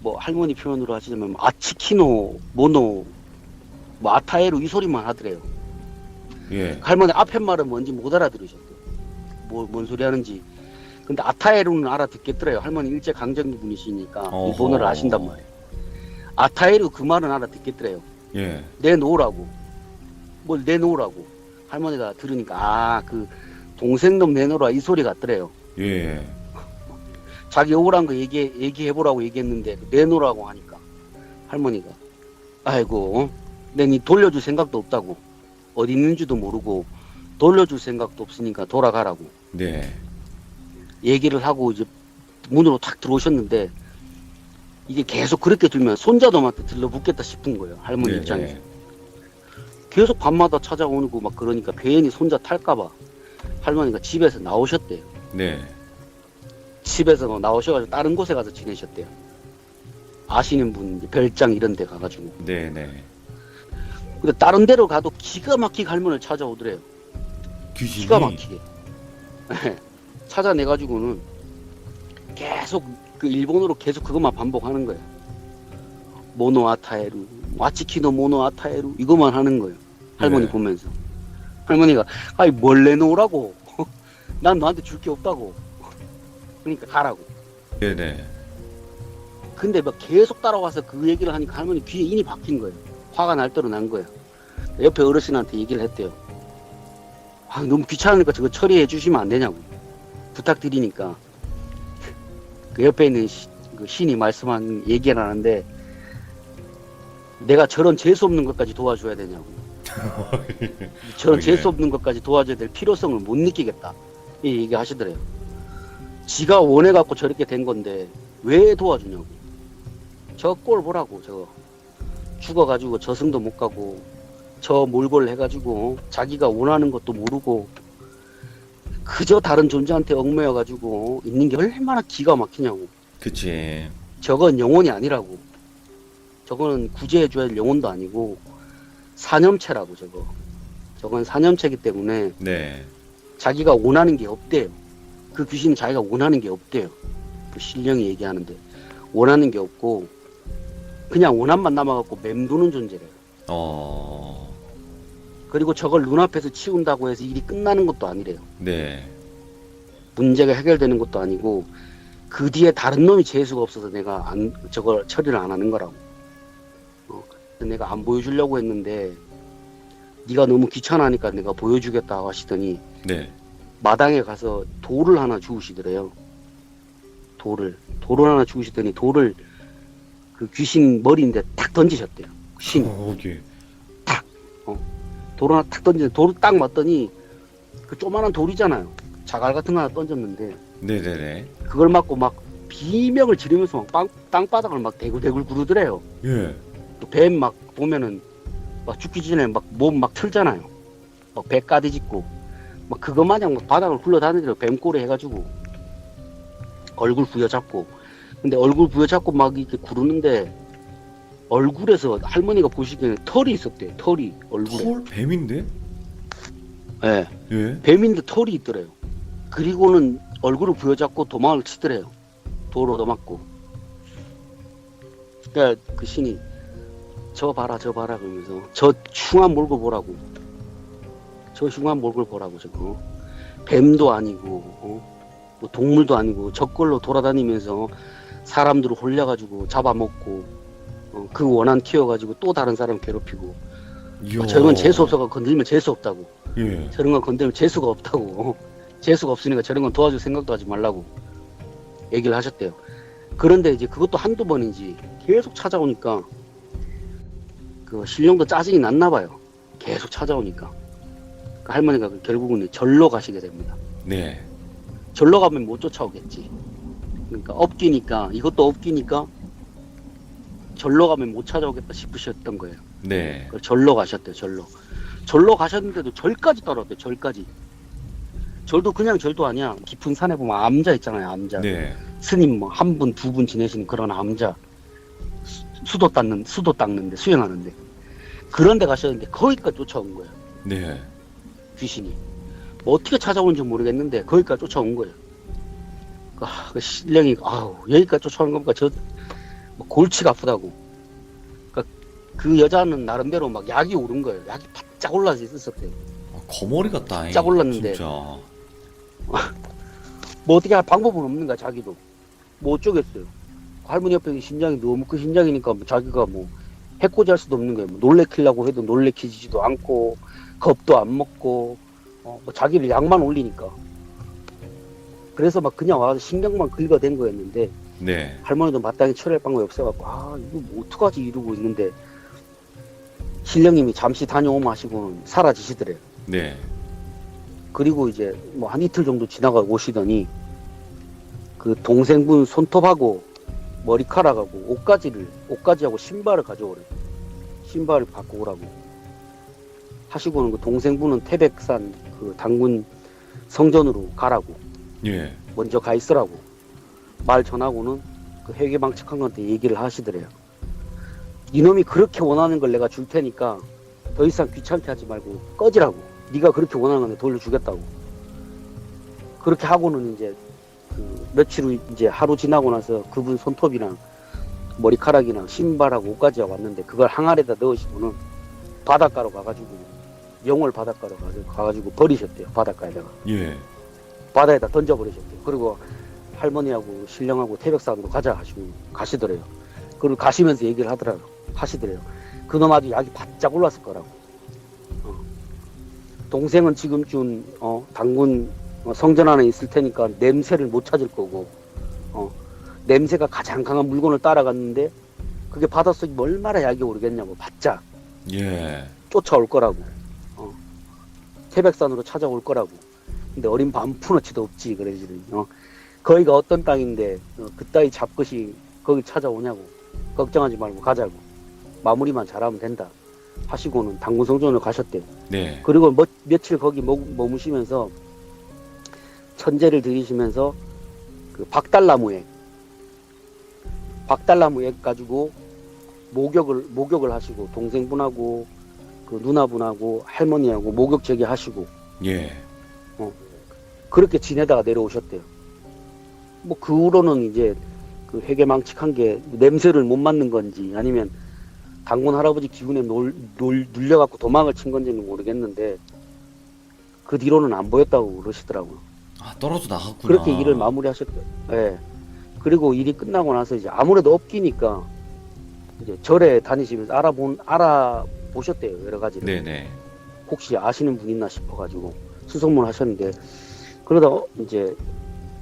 뭐 할머니 표현으로 하시자면 아치키노 모노 뭐 아타에루 이 소리만 하더래요. 예. 할머니 앞에 말은 뭔지 못 알아들으셨대요. 뭔 소리 하는지. 근데 아타에루는 알아듣겠더래요. 할머니 일제 강점기 분이시니까 어허. 일본어를 아신단 말이에요. 아타에루 그 말은 알아듣겠더래요. 예. 내놓으라고. 뭘 내놓으라고. 할머니가 들으니까 그 동생놈 내놓으라 이 소리 같더래요. 예. 자기 억울한 거 얘기해보라고 얘기했는데 내놓으라고 하니까 할머니가 아이고 근데 니 돌려줄 생각도 없다고. 어디 있는지도 모르고 돌려줄 생각도 없으니까 돌아가라고 네. 얘기를 하고 이제 문으로 탁 들어오셨는데 이게 계속 그렇게 들면 손자놈한테 들러붙겠다 싶은 거예요. 할머니 네, 입장에서. 네. 계속 밤마다 찾아오고 막 그러니까 괜히 손자 탈까봐 할머니가 집에서 나오셨대요. 네. 집에서 나오셔가지고 다른 곳에 가서 지내셨대요. 아시는 분 이제 별장 이런 데 가가지고. 네, 네. 근데 다른 데로 가도 기가 막히게 할머니를 찾아오더래요. 귀신이. 기가 막히게. 찾아내가지고는 계속 그 일본어로 계속 그것만 반복하는 거예요. 모노 아타에루, 와치키노 모노 아타에루 이것만 하는 거예요. 할머니 네. 보면서. 할머니가 아이 뭘 내놓으라고. 난 너한테 줄 게 없다고. 그러니까 가라고. 네, 네. 근데 막 계속 따라와서 그 얘기를 하니까 할머니 귀에 인이 박힌 거예요. 화가 날 대로 난 거예요. 옆에 어르신한테 얘기를 했대요. 아, 너무 귀찮으니까 저거 처리해 주시면 안 되냐고 부탁드리니까 그 옆에 있는 그 신이 말씀한 얘기를 하는데 내가 저런 재수 없는 것까지 도와줘야 되냐고 저런 예. 재수 없는 것까지 도와줘야 될 필요성을 못 느끼겠다 이 얘기 하시더래요. 지가 원해갖고 저렇게 된 건데 왜 도와주냐고. 저 꼴 보라고. 저거 죽어가지고 저승도 못 가고 저 몰골 해가지고 자기가 원하는 것도 모르고 그저 다른 존재한테 얽매여가지고 있는 게 얼마나 기가 막히냐고. 그치. 저건 영혼이 아니라고. 저거는 구제해줘야 할 영혼도 아니고 사념체라고. 저건 사념체이기 때문에 네. 자기가 원하는 게 없대요. 그 귀신은 자기가 원하는 게 없대요. 그 신령이 얘기하는데 원하는 게 없고 그냥 원한만 남아갖고 맴도는 존재래요. 그리고 저걸 눈앞에서 치운다고 해서 일이 끝나는 것도 아니래요. 네. 문제가 해결되는 것도 아니고 그 뒤에 다른 놈이 재수가 없어서 내가 저걸 처리를 안 하는 거라고. 내가 안 보여주려고 했는데 네가 너무 귀찮아하니까 내가 보여주겠다고 하시더니 네. 마당에 가서 돌을 하나 주우시더래요. 돌을 하나 주우시더니 돌을 그 귀신 머리인데 탁 던지셨대요. 신이. 예. 돌 하나 탁 던지는데 돌을 딱 맞더니 그 조그만한 돌이잖아요. 자갈 같은 거 하나 던졌는데 네네네. 그걸 맞고 막 비명을 지르면서 막 땅바닥을 막 대굴대굴 구르더래요. 예. 뱀 막 보면은 막 죽기 전에 막 몸 막 틀잖아요. 막 배 까디짓고 막 그거 마냥 막 바닥을 굴러다니더래요. 뱀꼬리 해가지고 얼굴 부여잡고. 근데 얼굴 부여잡고 막 이렇게 구르는데 얼굴에서 할머니가 보시기에는 털이 있었대요. 털이 얼굴에. 털? 뱀인데? 예. 예. 뱀인데 털이 있더래요. 그리고는 얼굴을 부여잡고 도망을 치더래요. 돌 얻어맞고. 그러니까 그 신이 저 봐라 그러면서 저 흉한 몰골 보라고. 저 흉한 몰골 보라고. 저거 뱀도 아니고 뭐 동물도 아니고 저걸로 돌아다니면서 사람들을 홀려가지고 잡아먹고 그 원한 키워가지고 또 다른 사람 괴롭히고. 이야. 저런 재수 없어가 건들면 재수 없다고. 예. 저런 건 건들면 재수가 없다고. 재수가 없으니까 저런 건 도와줄 생각도 하지 말라고 얘기를 하셨대요. 그런데 이제 그것도 한두 번인지 계속 찾아오니까 그 신령도 짜증이 났나 봐요. 계속 찾아오니까. 그 할머니가 결국은 절로 가시게 됩니다. 네. 절로 가면 못 쫓아오겠지. 그러니까 업기니까 이것도 업기니까 절로 가면 못 찾아오겠다 싶으셨던 거예요. 네. 그래서 절로 가셨대요. 절로 가셨는데도 절까지 따라왔대요. 절까지. 절도 그냥 절도 아니야. 깊은 산에 보면 암자 있잖아요. 암자. 네. 스님 뭐 한 분, 두 분 지내시는 그런 암자. 수도 닦는데, 수행하는데. 그런 데 가셨는데 거기까지 쫓아온 거예요. 네. 귀신이. 뭐 어떻게 찾아오는지 모르겠는데 거기까지 쫓아온 거예요. 그 신령이 아우 여기까지 쫓아오는 겁니까? 뭐 골치가 아프다고. 그 여자는 나름대로 막 약이 오른 거예요. 약이 바짝 올라서 있었대요. 아, 거머리 같다. 짝 올랐는데. 진짜. 뭐 어떻게 할 방법은 없는 거야. 자기도 뭐 어쩌겠어요. 할머니 옆에 있는 신장이 너무 큰 신장이니까 뭐 자기가 뭐 해코지 할 수도 없는 거예요. 뭐 놀래키려고 해도 놀래키지도 않고 겁도 안 먹고 뭐 자기를 약만 올리니까. 그래서 막 그냥 와서 신경만 긁어댄 거였는데 네. 할머니도 마땅히 처리할 방법이 없어갖고 아 이거 뭐 어떡하지 이러고 있는데 신령님이 잠시 다녀오면 하시고 사라지시더래요. 네. 그리고 이제 뭐 한 이틀 정도 지나가 오시더니 그 동생분 손톱하고 머리카락하고 옷가지하고 신발을 가져오래요. 신발을 갖고 오라고 하시고는 그 동생분은 태백산 그 당군 성전으로 가라고 예. 먼저 가 있으라고 말 전하고는 그 회계망측한 건데 얘기를 하시더래요. 이놈이 그렇게 원하는 걸 내가 줄 테니까 더 이상 귀찮게 하지 말고 꺼지라고. 네가 그렇게 원하는 건데 돌려주겠다고. 그렇게 하고는 이제 그 며칠 후 이제 하루 지나고 나서 그분 손톱이랑 머리카락이랑 신발하고 옷까지 왔는데 그걸 항아리에다 넣으시고는 바닷가로 가가지고 영월 바닷가로 가가지고 버리셨대요. 바닷가에다가. 예. 바다에다 던져버리셨대요. 그리고 할머니하고 신령하고 태백산으로 가자 하시고 가시더래요. 그리고 가시면서 얘기를 하시더래요. 그놈 아주 약이 바짝 올랐을 거라고. 동생은 지금쯤 당군 성전 안에 있을 테니까 냄새를 못 찾을 거고 냄새가 가장 강한 물건을 따라갔는데 그게 바닷속이 얼마나 얇게 오르겠냐고 바짝 예. 쫓아올 거라고. 태백산으로 찾아올 거라고. 근데 어린 반푼어치도 없지 그러지는. 거기가 어떤 땅인데 그따위 잡것이 거기 찾아오냐고. 걱정하지 말고 가자고. 마무리만 잘하면 된다 하시고는 당군성전으로 가셨대요. 네. 그리고 며칠 거기 머무시면서 천재를 드리시면서 그 박달나무에 가지고 목욕을 하시고 동생분하고 그 누나분하고 할머니하고 목욕 제기 하시고 예. 그렇게 지내다가 내려오셨대요. 뭐 그 후로는 이제 그 회계망측한 게 냄새를 못 맡는 건지 아니면 당군 할아버지 기운에 눌려갖고 도망을 친 건지는 모르겠는데 그 뒤로는 안 보였다고 그러시더라고요. 아, 떨어져 나갔구나. 그렇게 일을 마무리하셨대요. 예. 그리고 일이 끝나고 나서 이제 아무래도 없기니까 이제 절에 다니시면서 알아보셨대요. 여러 가지를. 네네. 혹시 아시는 분 있나 싶어가지고 수소문 하셨는데 그러다 이제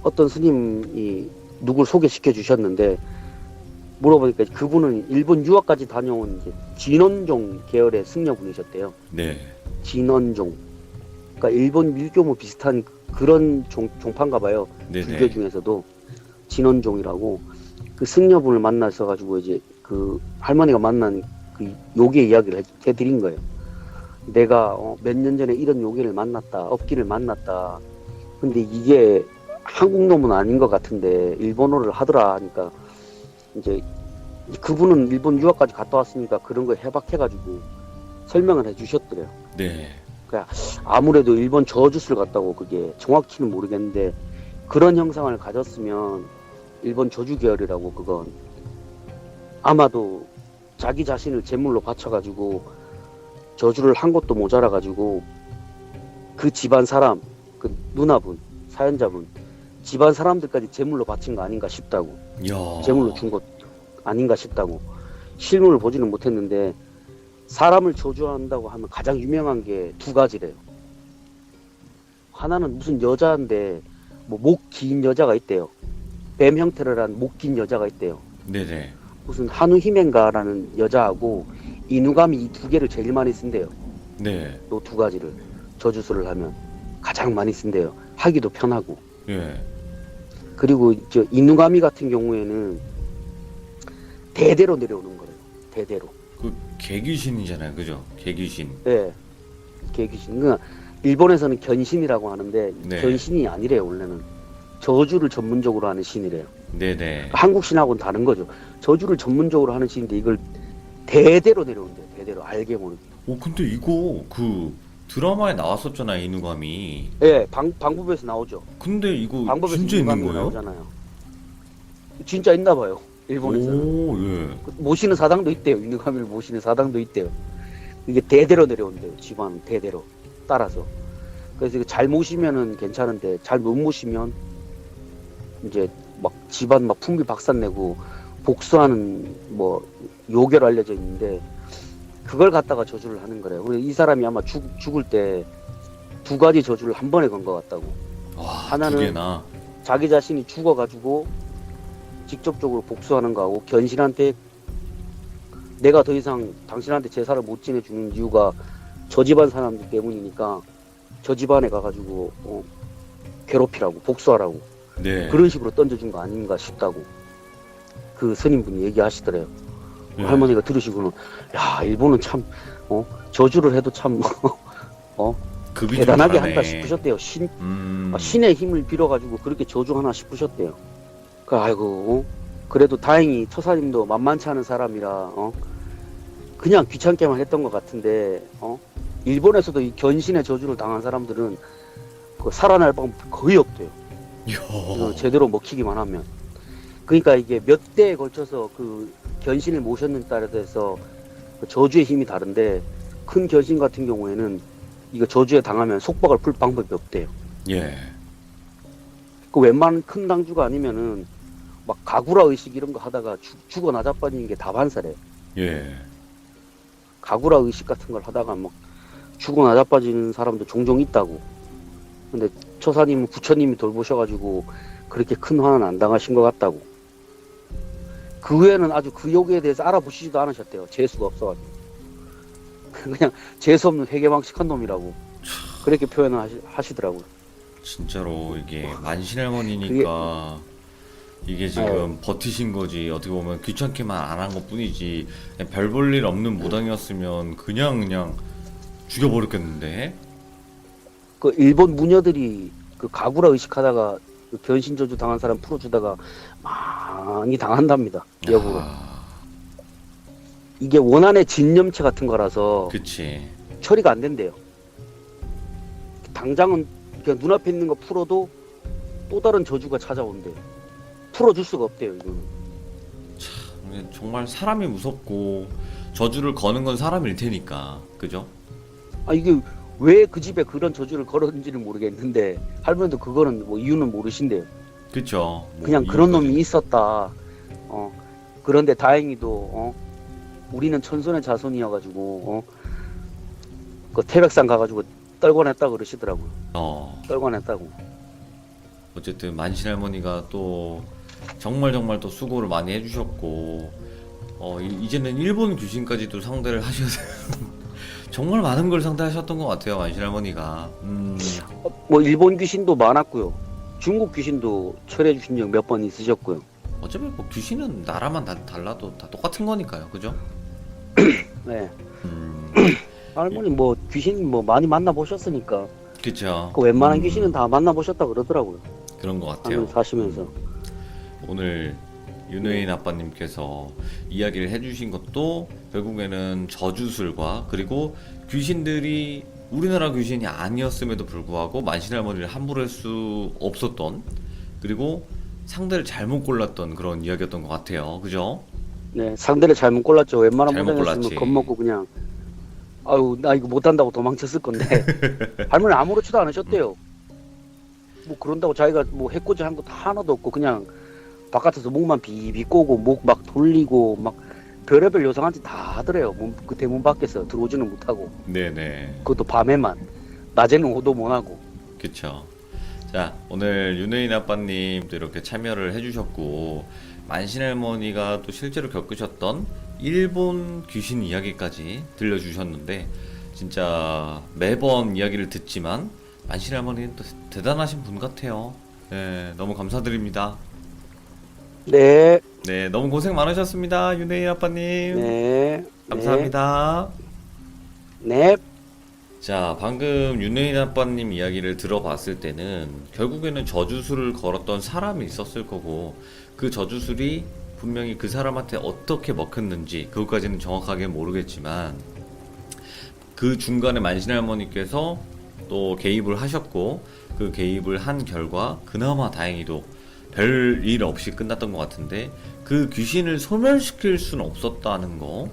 어떤 스님이 누굴 소개시켜 주셨는데 물어보니까 그분은 일본 유학까지 다녀온 이제 진원종 계열의 승려분이셨대요. 네. 진원종. 그러니까 일본 밀교모 비슷한 그런 종파인가 봐요. 네네. 불교 중에서도 진원종이라고 그 승려분을 만나서 가지고 이제 그 할머니가 만난 그 요괴 이야기를 해드린 거예요. 내가 몇 년 전에 이런 요괴를 만났다, 업기를 만났다. 근데 이게 한국 놈은 아닌 것 같은데 일본어를 하더라 하니까 이제 그분은 일본 유학까지 갔다 왔으니까 그런 거 해박해가지고 설명을 해주셨더래요. 네. 그러니까 아무래도 일본 저주술 같다고 그게 정확히는 모르겠는데 그런 형상을 가졌으면 일본 저주 계열이라고 그건 아마도 자기 자신을 제물로 바쳐가지고 저주를 한 것도 모자라가지고 그 집안 사람, 그 누나분, 사연자분 집안 사람들까지 제물로 바친 거 아닌가 싶다고. 야. 제물로 준 것 아닌가 싶다고. 실물을 보지는 못했는데 사람을 저주한다고 하면 가장 유명한 게 두 가지래요. 하나는 무슨 여자인데 뭐 목 긴 여자가 있대요. 뱀 형태를 한 목 긴 여자가 있대요. 네네. 무슨 한우히멘가라는 여자하고 이누가미 이 두 개를 제일 많이 쓴대요. 네. 요 두 가지를 저주술을 하면 가장 많이 쓴대요. 하기도 편하고. 예. 그리고 저 이누가미 같은 경우에는 대대로 내려오는 거래요. 대대로. 그 개귀신이잖아요, 그죠? 개귀신. 네. 개귀신. 그러니까 일본에서는 견신이라고 하는데 네. 견신이 아니래요. 원래는 저주를 전문적으로 하는 신이래요. 네네. 한국 신하고는 다른 거죠. 저주를 전문적으로 하는 신인데 이걸 대대로 내려온대요. 대대로 알게 모르게. 근데 이거 그 드라마에 나왔었잖아요, 이누가미. 예, 방법에서 나오죠. 근데 이거 방법에서 진짜 있는 이누가미가 거예요? 나오잖아요. 진짜 있나 봐요. 일본에서는. 오, 예. 모시는 사당도 있대요. 이누가미를 모시는 사당도 있대요. 이게 대대로 내려온대요. 집안 대대로 따라서. 그래서 이거 잘 모시면은 괜찮은데 잘 못 모시면 이제 막 집안 막 풍비 박산내고 복수하는 뭐 요괴로 알려져 있는데 그걸 갖다가 저주를 하는 거래요. 그래서 이 사람이 아마 죽을 때 두 가지 저주를 한 번에 건 것 같다고. 와, 하나는 두 개나. 자기 자신이 죽어가지고 직접적으로 복수하는 거하고 견신한테 내가 더 이상 당신한테 제사를 못 지내주는 이유가 저 집안 사람들 때문이니까 저 집안에 가가지고 괴롭히라고 복수하라고 네. 그런 식으로 던져준 거 아닌가 싶다고 그 스님분이 얘기하시더래요. 네. 할머니가 들으시고는 야 일본은 참 저주를 해도 참 급이 좀 대단하게 다르네. 한다 싶으셨대요. 음. 신의 힘을 빌어가지고 그렇게 저주하나 싶으셨대요. 아이고 그래도 다행히 처사님도 만만치 않은 사람이라 그냥 귀찮게만 했던 것 같은데 일본에서도 이 견신의 저주를 당한 사람들은 그 살아날 방법 거의 없대요. 이야. 제대로 먹히기만 하면. 그러니까 이게 몇 대에 걸쳐서 그 견신을 모셨는 따라서 해서 그 저주의 힘이 다른데 큰 견신 같은 경우에는 이거 저주에 당하면 속박을 풀 방법이 없대요. 예. 그 웬만한 큰 당주가 아니면은 막 가구라 의식 이런 거 하다가 죽어 나자빠지는 게 다반사래요. 예. 가구라 의식 같은 걸 하다가 막 죽어 나자빠지는 사람도 종종 있다고. 근데 처사님은 부처님이 돌보셔가지고 그렇게 큰 화는 안 당하신 것 같다고. 그 후에는 아주 그 요기에 대해서 알아보시지도 않으셨대요. 재수가 없어가지고. 그냥 재수 없는 회개망측한 놈이라고 그렇게 표현을 하시더라고요. 진짜로 이게 만신할머니니까 이게 지금 버티신 거지. 어떻게 보면 귀찮게만 안 한 것 뿐이지. 별 볼 일 없는 무당이었으면 그냥 죽여버렸겠는데. 그 일본 무녀들이 그 가구라 의식하다가 그 견신 저주 당한 사람 풀어주다가 많이 당한답니다. 역으로. 이게 원한의 진념체 같은 거라서 그치. 처리가 안 된대요. 당장은 그냥 눈앞에 있는 거 풀어도 또 다른 저주가 찾아온대요. 풀어줄 수가 없대요. 이거는. 정말 사람이 무섭고 저주를 거는 건 사람일 테니까. 그죠? 이게 왜 그 집에 그런 저주를 걸었는지는 모르겠는데 할머니도 그거는 뭐 이유는 모르신대요. 그쵸. 뭐 그냥 그런 이유까지. 놈이 있었다. 그런데 다행히도 우리는 천손의 자손이어가지고 그 태백산 가가지고 떨궈냈다 그러시더라고요. 떨궈냈다고. 어쨌든 만신할머니가 또 정말 또 수고를 많이 해주셨고 이제는 일본 귀신까지도 상대를 하셔야 돼요. 정말 많은 걸 상대하셨던 것 같아요, 만신할머니가. 뭐 일본 귀신도 많았고요. 중국 귀신도 처리해 주신 적 몇 번 있으셨고요. 어차피 뭐 귀신은 나라만 달라도 다 똑같은 거니까요, 그죠? 네. 음, 할머니 뭐 귀신 뭐 많이 만나 보셨으니까 그쵸. 그 웬만한 귀신은 다 만나 보셨다 그러더라고요. 그런 것 같아요. 할머니 사시면서. 오늘 윤회인 아빠님께서 이야기를 해주신 것도 결국에는 저주술과 그리고 귀신들이 우리나라 귀신이 아니었음에도 불구하고 만신할머니를 함부로 할 수 없었던, 그리고 상대를 잘못 골랐던 그런 이야기였던 것 같아요. 그죠? 네, 상대를 잘못 골랐죠. 웬만한 잘못 무당이었으면 골랐지. 겁먹고 그냥 아유 나 이거 못한다고 도망쳤을 건데 할머니 아무렇지도 않으셨대요. 뭐 그런다고 자기가 뭐 해코지 한 것도 하나도 없고 그냥 바깥에서 목만 비비 꼬고 목 막 돌리고 막 별의별 요상한 짓 다 하더래요. 그 대문 밖에서 들어오지는 못하고 네네. 그것도 밤에만. 낮에는 오도 못하고. 그쵸. 자, 오늘 윤회인 아빠님 또 이렇게 참여를 해주셨고, 만신할머니가 또 실제로 겪으셨던 일본 귀신 이야기까지 들려주셨는데, 진짜 매번 이야기를 듣지만 만신할머니는 또 대단하신 분 같아요. 네, 너무 감사드립니다. 네, 네, 너무 고생 많으셨습니다, 윤회인 아빠님. 네, 감사합니다. 네. 자, 방금 윤혜인 아빠님 이야기를 들어봤을 때는 결국에는 저주술을 걸었던 사람이 있었을 거고, 그 저주술이 분명히 그 사람한테 어떻게 먹혔는지 그것까지는 정확하게 모르겠지만, 그 중간에 만신할머니께서 또 개입을 하셨고, 그 개입을 한 결과 그나마 다행히도 별 일 없이 끝났던 것 같은데, 그 귀신을 소멸시킬 수는 없었다는 거,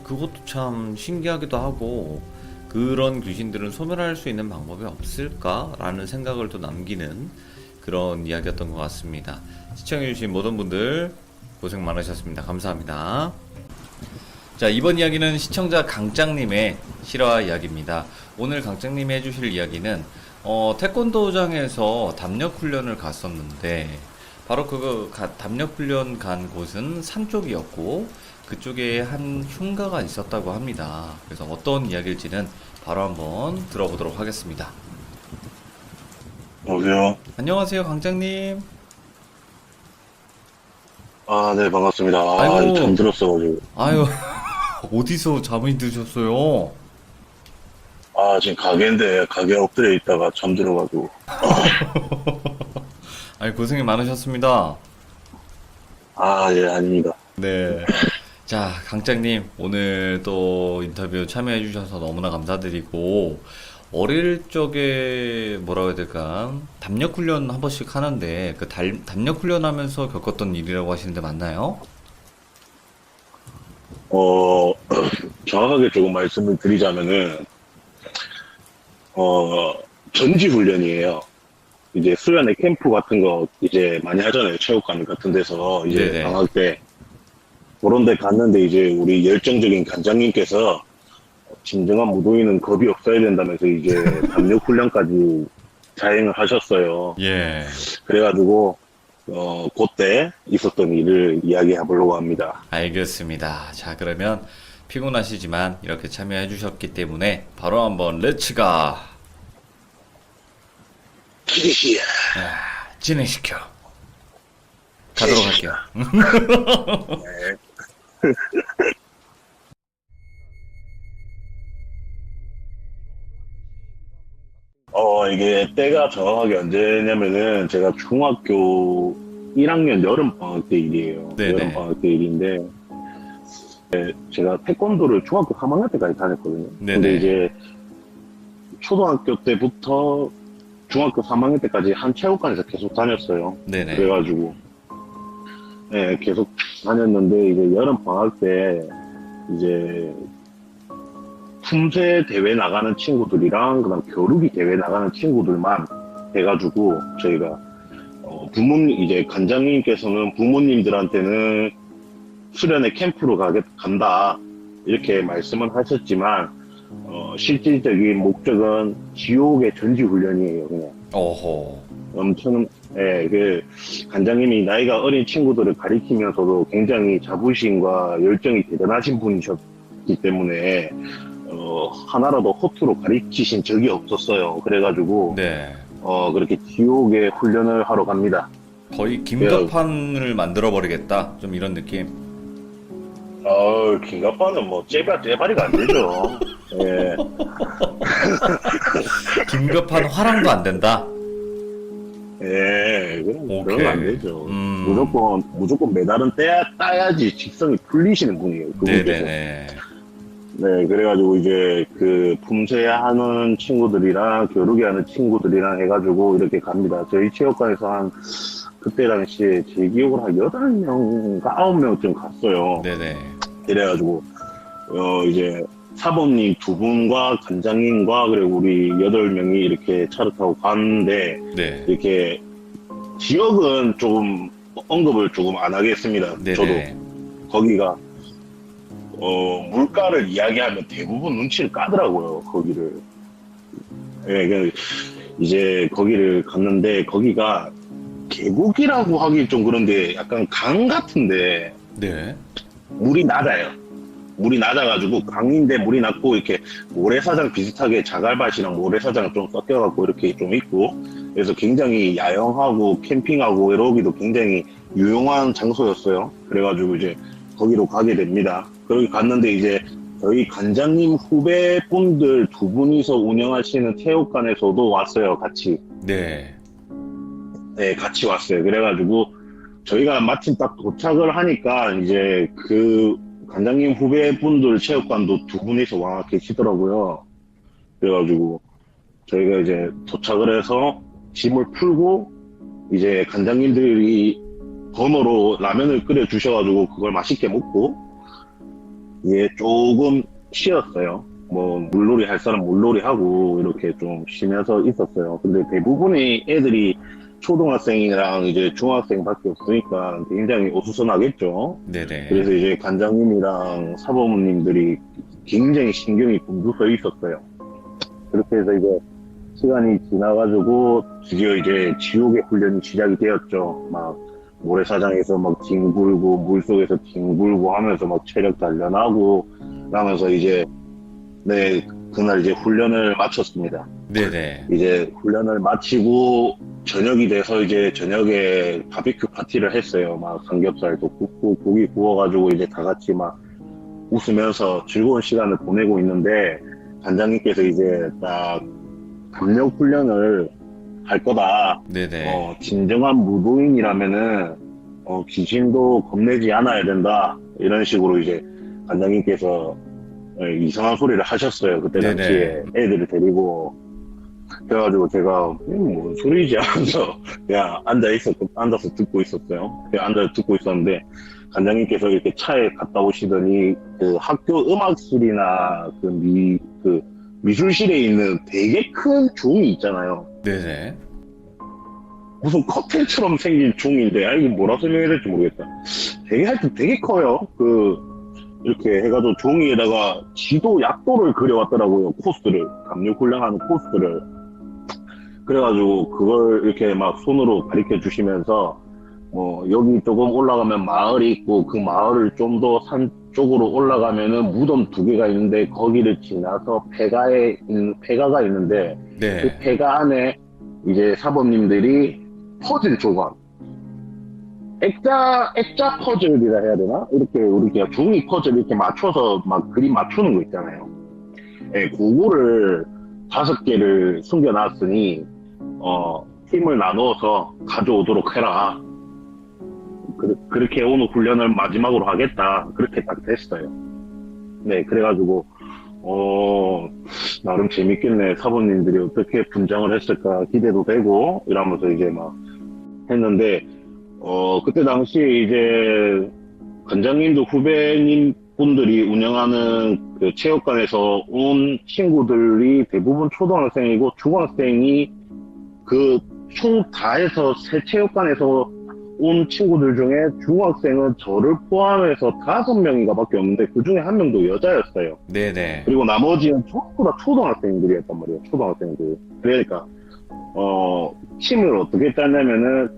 그것도 참 신기하기도 하고, 그런 귀신들은 소멸할 수 있는 방법이 없을까라는 생각을 또 남기는 그런 이야기였던 것 같습니다. 시청해주신 모든 분들 고생 많으셨습니다. 감사합니다. 자, 이번 이야기는 시청자 강짱님의 실화 이야기입니다. 오늘 강짱님이 해주실 이야기는 태권도장에서 담력 훈련을 갔었는데 바로 담력 훈련 간 곳은 산 쪽이었고 그쪽에 한 흉가가 있었다고 합니다. 그래서 어떤 이야기일지는 바로 한번 들어보도록 하겠습니다. 여보세요? 안녕하세요, 광장님. 아, 네, 반갑습니다. 아, 아이고. 잠들었어가지고. 아유, 어디서 잠이 드셨어요? 아, 지금 가게인데, 가게 엎드려 있다가 잠들어가지고. 아니, 고생이 많으셨습니다. 아, 예, 아닙니다. 네. 자, 강장님, 오늘 또 인터뷰 참여해주셔서 너무나 감사드리고, 어릴 적에 뭐라고 해야 될까? 담력 훈련 한 번씩 하는데, 담력 훈련 하면서 겪었던 일이라고 하시는데 맞나요? 정확하게 조금 말씀을 드리자면은, 전지훈련이에요. 이제 수련회 캠프 같은 거 이제 많이 하잖아요. 체육관 같은 데서 이제 네네. 방학 때. 그런 데 갔는데 이제 우리 열정적인 관장님께서 진정한 무도인은 겁이 없어야 된다면서 이제 담력 훈련까지 자행을 하셨어요. 예. 그래가지고 그때 있었던 일을 이야기해 보려고 합니다. 알겠습니다. 자, 그러면 피곤하시지만 이렇게 참여해 주셨기 때문에 바로 한번 렛츠가 키리시야. 진행시켜 가도록 할게요. 이게 때가 정확하게 언제냐면은 제가 중학교 1학년 여름방학 때 일이에요. 네네. 여름방학 때 일인데 제가 태권도를 중학교 3학년 때까지 다녔거든요. 네네. 근데 이제 초등학교 때부터 중학교 3학년 때까지 한 체육관에서 계속 다녔어요. 네네. 그래가지고 네, 계속 다녔는데 이제 여름 방학 때 이제 품새 대회 나가는 친구들이랑 그다음 겨루기 대회 나가는 친구들만 해가지고 저희가 부모님 이제 관장님께서는 부모님들한테는 수련회 캠프로 간다 이렇게 말씀은 하셨지만 실질적인 목적은 지옥의 전지 훈련이에요. 그냥 어허. 엄청 그 관장님이 나이가 어린 친구들을 가리키면서도 굉장히 자부심과 열정이 대단하신 분이셨기 때문에 하나라도 허투루 가리키신 적이 없었어요. 그래가지고 네. 그렇게 지옥의 훈련을 하러 갑니다. 거의 김덕판을 만들어 버리겠다. 좀 이런 느낌. 긴가빠는 뭐 째발이가 안 되죠. 예. 김급한 화랑도 안 된다. 예, 그런 건 안 되죠. 음. 무조건 메달은 따야지 직성이 풀리시는 분이에요. 그분께서. 네네네. 네, 그래가지고 이제 그 품새 하는 친구들이랑 겨루기 하는 친구들이랑 해가지고 이렇게 갑니다. 저희 체육관에서 한 그때 당시에 제 기억으로 한 8명인가 9명쯤 갔어요. 네네. 이래가지고 이제 사범님 2분과 관장님과 그리고 우리 8명이 이렇게 차를 타고 갔는데 네. 이렇게 지역은 조금 언급을 조금 안 하겠습니다. 네네. 저도 거기가 물가를 이야기하면 대부분 눈치를 까더라고요. 거기를. 예, 이제 거기를 갔는데 거기가 계곡이라고 하기 좀 그런데 약간 강 같은데 네. 물이 낮아요. 물이 낮아가지고 강인데 물이 낮고 이렇게 모래사장 비슷하게 자갈밭이랑 모래사장 좀 섞여갖고 이렇게 좀 있고 그래서 굉장히 야영하고 캠핑하고 이러기도 굉장히 유용한 장소였어요. 그래가지고 이제 거기로 가게 됩니다. 거기 갔는데 이제 저희 관장님 후배분들 2분이서 운영하시는 체육관에서도 왔어요. 같이. 네. 네, 같이 왔어요. 그래가지고 저희가 마침 딱 도착을 하니까 이제 그 관장님 후배분들 체육관도 2분이서 와 계시더라고요. 그래가지고 저희가 이제 도착을 해서 짐을 풀고 이제 관장님들이 번호로 라면을 끓여 주셔가지고 그걸 맛있게 먹고 예 조금 쉬었어요. 뭐 물놀이 할 사람 물놀이 하고 이렇게 좀 쉬면서 있었어요. 근데 대부분의 애들이 초등학생이랑 이제 중학생밖에 없으니까 굉장히 어수선하겠죠. 네네. 그래서 이제 관장님이랑 사범님들이 굉장히 신경이 곤두서 있었어요. 그렇게 해서 이제 시간이 지나가지고 드디어 이제 지옥의 훈련이 시작이 되었죠. 막 모래사장에서 막 뒹굴고 물속에서 뒹굴고 하면서 막 체력 단련하고 그러면서 이제 네 그날 이제 훈련을 마쳤습니다. 네네. 이제 훈련을 마치고 저녁이 돼서 이제 저녁에 바비큐 파티를 했어요. 막 삼겹살도 굽고 고기 구워가지고 이제 다 같이 막 웃으면서 즐거운 시간을 보내고 있는데 관장님께서 이제 딱 강력 훈련을 할 거다. 네네. 진정한 무도인이라면은 귀신도 겁내지 않아야 된다. 이런 식으로 이제 관장님께서 이상한 소리를 하셨어요. 그때 네네. 당시에 애들을 데리고. 그래가지고 제가 뭔 소리지 하면서 그냥 앉아서 듣고 있었어요. 그냥 앉아서 듣고 있었는데 관장님께서 이렇게 차에 갔다 오시더니 그 학교 음악실이나 그 미술실에 있는 되게 큰 종이 있잖아요. 네네. 무슨 커튼처럼 생긴 종인데, 이게 뭐라 설명해야 될지 모르겠다. 하여튼 되게 커요. 이렇게 해가지고 종이에다가 지도, 약도를 그려왔더라고요. 코스를. 강력 훈련하는 코스를. 그래가지고 그걸 이렇게 막 손으로 가르쳐 주시면서, 여기 조금 올라가면 마을이 있고, 그 마을을 좀 더 산 쪽으로 올라가면은 무덤 2개가 있는데, 거기를 지나서 폐가가 있는데, 그 네. 폐가 안에 이제 사범님들이 퍼즐 조각, 액자 퍼즐이라 해야 되나? 이렇게 우리가 종이 퍼즐 이렇게 맞춰서 막 그림 맞추는 거 있잖아요. 예, 그거를 5개를 숨겨놨으니, 팀을 나누어서 가져오도록 해라. 그렇게 오늘 훈련을 마지막으로 하겠다. 그렇게 딱 됐어요. 네, 그래가지고, 나름 재밌겠네. 사부님들이 어떻게 분장을 했을까 기대도 되고, 이러면서 이제 막 했는데, 그때 당시에 이제, 관장님도 후배님 분들이 운영하는 그 체육관에서 온 친구들이 대부분 초등학생이고, 중학생이 총 다 해서 새 체육관에서 온 친구들 중에 중학생은 저를 포함해서 5명인가 밖에 없는데, 그 중에 1명도 여자였어요. 네네. 그리고 나머지는 전부 다 초등학생들이었단 말이에요. 초등학생들. 그러니까 팀을 어떻게 짰냐면은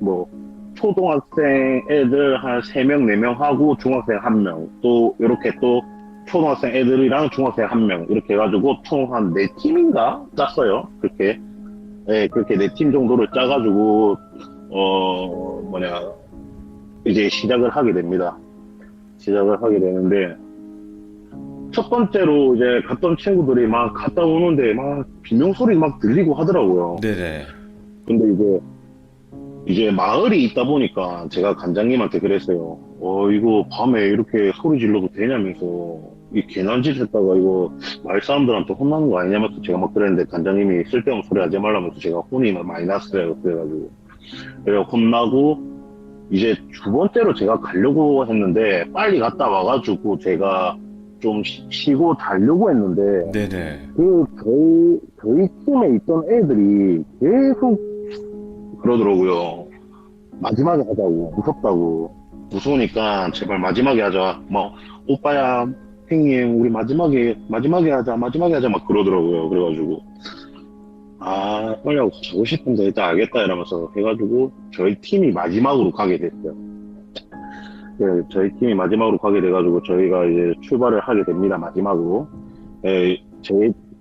초등학생 애들 한 3명, 4명 하고 중학생 1명 또 이렇게 또 초등학생 애들이랑 중학생 1명 이렇게 해가지고 총 한 4팀인가 짰어요. 그렇게 그렇게 4팀 정도를 짜가지고 이제 시작을 하게 됩니다. 시작을 하게 되는데 첫 번째로 이제 갔던 친구들이 막 갔다 오는데 막 비명소리 막 들리고 하더라고요. 네네. 근데 이제 마을이 있다 보니까 제가 관장님한테 그랬어요. 이거 밤에 이렇게 소리 질러도 되냐면서 이 괜한 짓 했다가 이거 마을 사람들한테 혼나는 거 아니냐면서 제가 막 그랬는데 관장님이 쓸데없는 소리 하지 말라면서 제가 혼이 많이 났어요. 그래가지고 그래서 혼나고 이제 2번째로 제가 가려고 했는데 빨리 갔다 와가지고 제가 좀 쉬고 자려고 했는데 네네. 저희 팀에 있던 애들이 계속 그러더라고요. 마지막에 하자고. 무섭다고. 무서우니까 제발 마지막에 하자. 오빠야, 형님, 우리 마지막에 하자. 막 그러더라고요. 그래가지고 빨리 하고 자고 싶은데 일단 알겠다 이러면서 해가지고 저희 팀이 마지막으로 가게 됐어요. 네, 저희 팀이 마지막으로 가게 돼가지고 저희가 이제 출발을 하게 됩니다. 마지막으로.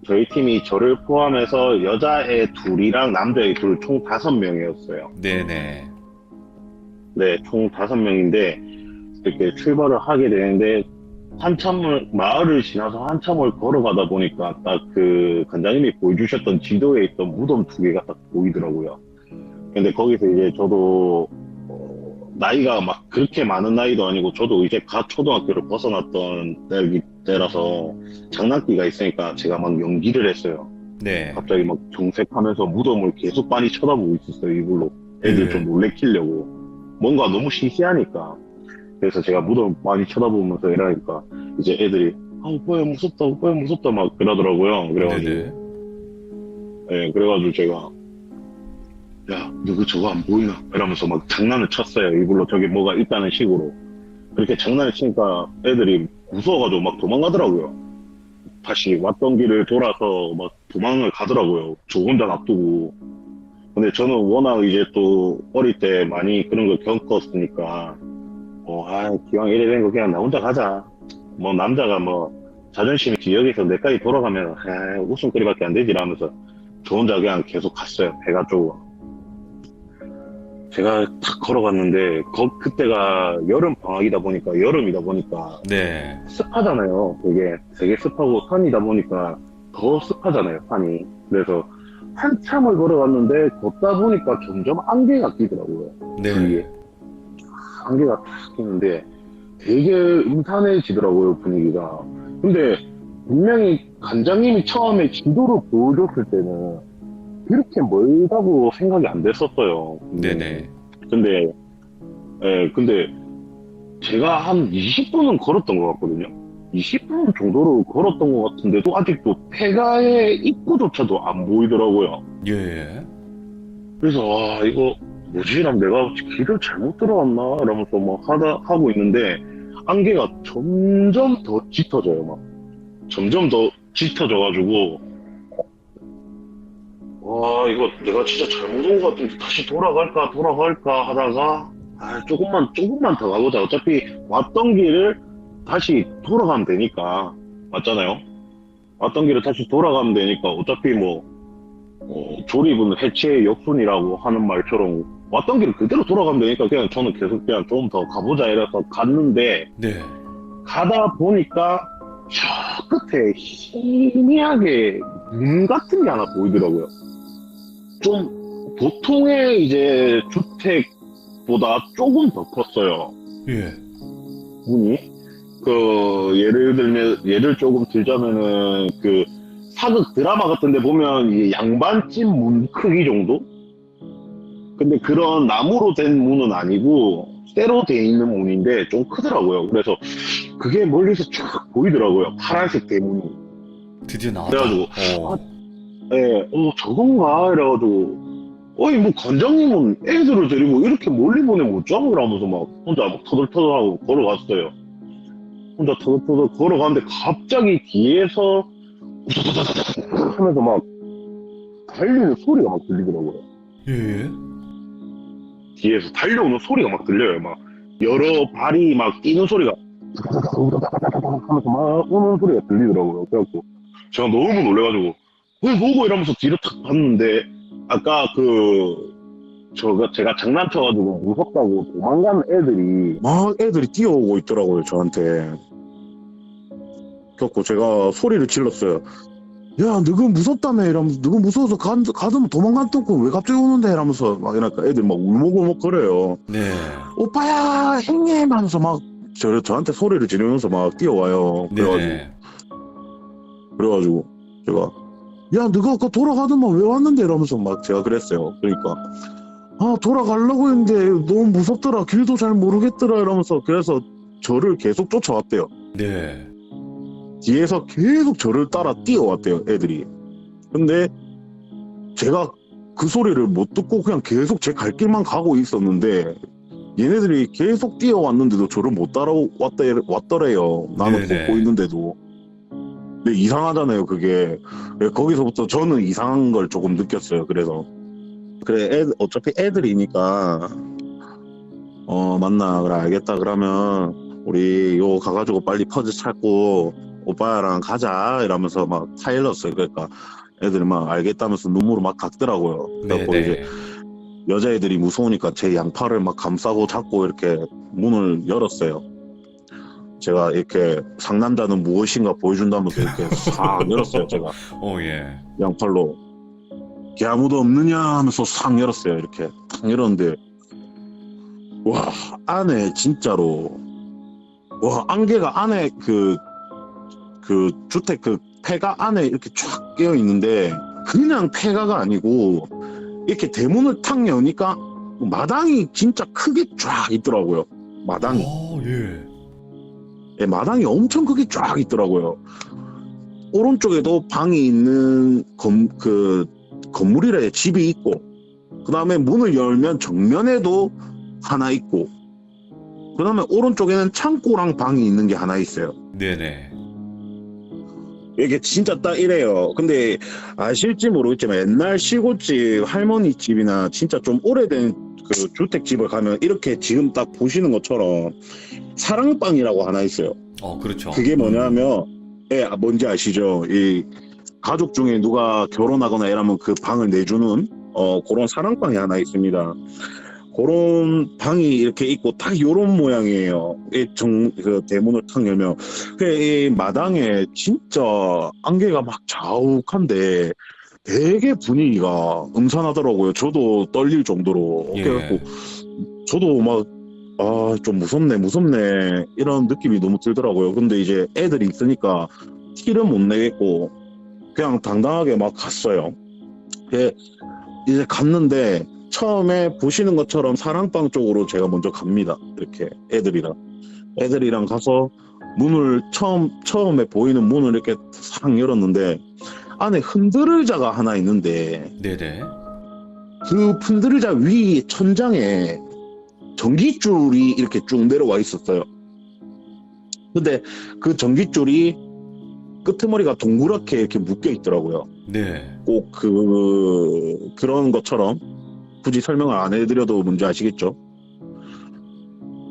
저희 팀이 저를 포함해서 여자애 2이랑 남자애 2 총 5명이었어요. 네네. 네, 총 5명인데 이렇게 출발을 하게 되는데 마을을 지나서 한참을 걸어가다 보니까 딱 그 관장님이 보여주셨던 지도에 있던 무덤 2개가 딱 보이더라고요. 근데 거기서 이제 저도 나이가 막 그렇게 많은 나이도 아니고 저도 이제 갓 초등학교를 벗어났던 때라서 장난기가 있으니까 제가 막 연기를 했어요. 네. 갑자기 막 정색하면서 무덤을 계속 많이 쳐다보고 있었어요. 이걸로 애들 네. 좀 놀래키려고. 뭔가 너무 시시하니까. 그래서 제가 무덤 많이 쳐다보면서 이러니까 이제 애들이 오빠야 무섭다 막 그러더라고요. 그래가지고 네네. 네, 그래가지고 제가 야 누구 저거 안 보이나 이러면서 막 장난을 쳤어요. 이걸로 저기 뭐가 있다는 식으로. 그렇게 장난을 치니까 애들이 무서워가지고 막 도망가더라고요. 다시 왔던 길을 돌아서 막 도망을 가더라고요. 저 혼자 놔두고. 근데 저는 워낙 이제 또 어릴 때 많이 그런 걸 겪었으니까, 기왕 이래 된 거 그냥 나 혼자 가자. 뭐 남자가 뭐 자존심이 여기서 내까지 돌아가면 웃음거리밖에 안 되지 라면서 저 혼자 그냥 계속 갔어요. 배가 쪼고. 제가 탁 걸어갔는데 그때가 여름이다 보니까 네. 습하잖아요. 되게 습하고 산이다 보니까 더 습하잖아요, 산이. 그래서 한참을 걸어갔는데 걷다 보니까 점점 안개가 끼더라고요. 네. 주위에. 안개가 탁 끼는데 되게 음산해지더라고요, 분위기가. 근데 분명히 관장님이 처음에 지도를 보여줬을 때는 그렇게 멀다고 생각이 안 됐었어요. 네네. 근데 제가 한 20분은 걸었던 것 같거든요. 20분 정도로 걸었던 것 같은데도 아직도 폐가의 입구조차도 안 보이더라고요. 예. 그래서 이거 뭐지? 난 내가 길을 잘못 들어왔나? 이러면서 막 하고 있는데 안개가 점점 더 짙어져요. 막 점점 더 짙어져가지고 이거 내가 진짜 잘못 온 것 같은데 다시 돌아갈까 하다가 조금만 더 가보자. 어차피 왔던 길을 다시 돌아가면 되니까. 맞잖아요? 왔던 길을 다시 돌아가면 되니까 어차피 조립은 해체의 역순이라고 하는 말처럼 왔던 길을 그대로 돌아가면 되니까 그냥 저는 계속 그냥 좀 더 가보자 이래서 갔는데 네. 가다 보니까 저 끝에 희미하게 문 같은 게 하나 보이더라고요. 좀 보통의 이제 주택보다 조금 더 컸어요. 예. 문이. 예를 조금 들자면은 사극 드라마 같은 데 보면 이 양반집 문 크기 정도? 근데 그런 나무로 된 문은 아니고 쇠로 돼 있는 문인데 좀 크더라고요. 그래서 그게 멀리서 쫙 보이더라고요. 파란색 대문이. 드디어 나왔다. 그래가지고 저건가? 이래가지고 뭐 관장님은 애들을 데리고 이렇게 멀리 보내 못 잡으라면서 막 혼자 막 터덜터덜하고 걸어갔어요. 혼자 터덜터덜 걸어가는데 갑자기 뒤에서 하면서 막 달리는 소리가 막 들리더라고요. 예. 뒤에서 달려오는 소리가 막 들려요. 막 여러 발이 막 뛰는 소리가 하면서 막 오는 소리가 들리더라고요. 그래갖고 제가 너무 놀래가지고 뭐고 이러면서 뒤로 탁 봤는데 아까 제가 장난쳐가지고 무섭다고 도망가는 애들이 뛰어오고 있더라고요, 저한테. 그래갖고 제가 소리를 질렀어요. 야, 너가 무섭다며? 이러면서, 너가 무서워서 가더면 도망갔던거 왜 갑자기 오는데? 이러면서 막 이러니까 애들 막 울먹울먹 거려요. 네. 오빠야, 형님! 하면서 막 저한테 소리를 지르면서 막 뛰어와요. 네네. 그래가지고 제가 야, 너가 아까 돌아가더만 왜 왔는데? 이러면서 막 제가 그랬어요. 그러니까 돌아가려고 했는데 너무 무섭더라. 길도 잘 모르겠더라. 이러면서 그래서 저를 계속 쫓아왔대요. 네. 뒤에서 계속 저를 따라 뛰어왔대요, 애들이. 근데 제가 그 소리를 못 듣고 그냥 계속 제 갈 길만 가고 있었는데 얘네들이 계속 뛰어왔는데도 저를 못 따라왔더래요. 나는 네네. 걷고 있는데도. 근데 이상하잖아요, 그게. 거기서부터 저는 이상한 걸 조금 느꼈어요. 그래서 그래, 어차피 애들이니까 맞나? 그래, 알겠다. 그러면 우리 요 가가지고 빨리 퍼즐 찾고 오빠랑 가자 이러면서 막 타일렀어요. 그러니까 애들이 막 알겠다면서 눈물을 막 깎더라고요. 그래갖고 네네. 이제 여자애들이 무서우니까 제 양팔을 막 감싸고 잡고 이렇게 문을 열었어요. 제가 이렇게 상남자는 무엇인가 보여준다면서 이렇게 싹 열었어요. 제가 예. 양팔로. 걔 아무도 없느냐 하면서 싹 열었어요. 이렇게 탁 열었는데 와, 안에 진짜로 안개가 안에 그 주택 폐가 안에 이렇게 쫙 깨어 있는데 그냥 폐가가 아니고 이렇게 대문을 탁 여니까 마당이 진짜 크게 쫙 있더라고요. 마당이. 예. 예, 마당이 엄청 크게 쫙 있더라고요. 오른쪽에도 방이 있는 건물이래. 집이 있고 그 다음에 문을 열면 정면에도 하나 있고 그 다음에 오른쪽에는 창고랑 방이 있는 게 하나 있어요. 네네. 이게 진짜 딱 이래요. 근데 아실지 모르겠지만 옛날 시골집 할머니 집이나 진짜 좀 오래된 그 주택집을 가면 이렇게 지금 딱 보시는 것처럼 사랑방이라고 하나 있어요. 그렇죠. 그게 뭐냐면 예, 뭔지 아시죠? 이 가족 중에 누가 결혼하거나 이러면 그 방을 내주는 그런 사랑방이 하나 있습니다. 그런 방이 이렇게 있고 딱 요런 모양이에요. 그 대문을 탁 열면 이 마당에 진짜 안개가 막 자욱한데 되게 분위기가 음산하더라고요. 저도 떨릴 정도로. 예. 그래갖고 저도 막 좀 무섭네 이런 느낌이 너무 들더라고요. 근데 이제 애들이 있으니까 티를 못 내겠고 그냥 당당하게 막 갔어요. 이제 갔는데 처음에 보시는 것처럼 사랑방 쪽으로 제가 먼저 갑니다. 이렇게 애들이랑 가서 문을 처음에 보이는 문을 이렇게 싹 열었는데 안에 흔들의자가 하나 있는데 네네. 그 흔들의자 위 천장에 전기줄이 이렇게 쭉 내려와 있었어요. 근데 그 전기줄이 끄트머리가 동그랗게 이렇게 묶여 있더라고요. 네. 꼭 그런 것처럼 굳이 설명을 안 해드려도 뭔지 아시겠죠?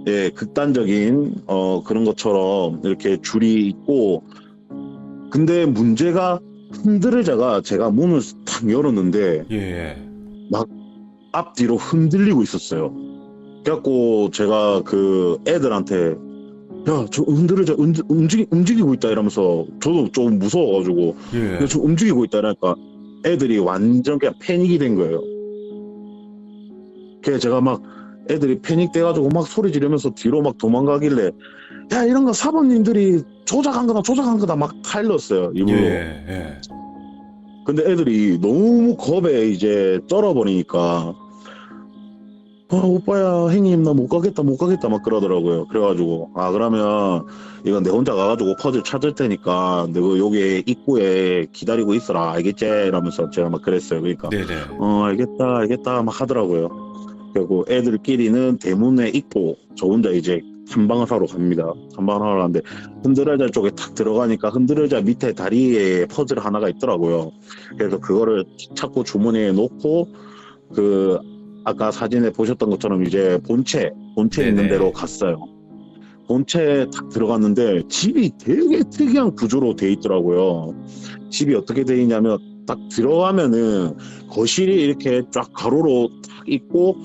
예, 극단적인 그런 것처럼 이렇게 줄이 있고 근데 문제가 흔들의자가 제가 문을 탁 열었는데 예. 막 앞뒤로 흔들리고 있었어요. 그래갖고 제가 그 애들한테 야, 저 흔들의자 움직이고 있다 이러면서 저도 좀 무서워가지고 예. 야, 저 움직이고 있다 이러니까 애들이 완전 그냥 패닉이 된 거예요. 그래서 제가 막 애들이 패닉 돼가지고 막 소리 지르면서 뒤로 막 도망가길래 야 이런 거 사범님들이 조작한 거다 막 타일렀어요 입으로. 예. 근데 애들이 너무 겁에 이제 쩔어버리니까 오빠야 형님 나 못 가겠다 막 그러더라고요. 그래가지고 그러면 이건 내 혼자 가가지고 퍼즐 찾을 테니까 너 여기 입구에 기다리고 있어라 알겠지? 이러면서 제가 막 그랬어요. 그러니까 네네. 알겠다 막 하더라고요. 그리고 애들끼리는 대문에 있고 저 혼자 이제 탐방을 하러 갑니다. 탐방을 하러 가는데 흔들의자 쪽에 탁 들어가니까 흔들의자 밑에 다리에 퍼즐 하나가 있더라고요. 그래서 그거를 찾고 주머니에 놓고 아까 사진에 보셨던 것처럼 이제 본체 네네. 있는 데로 갔어요. 본체에 딱 들어갔는데 집이 되게 특이한 구조로 돼 있더라고요. 집이 어떻게 돼 있냐면 딱 들어가면은 거실이 이렇게 쫙 가로로 딱 있고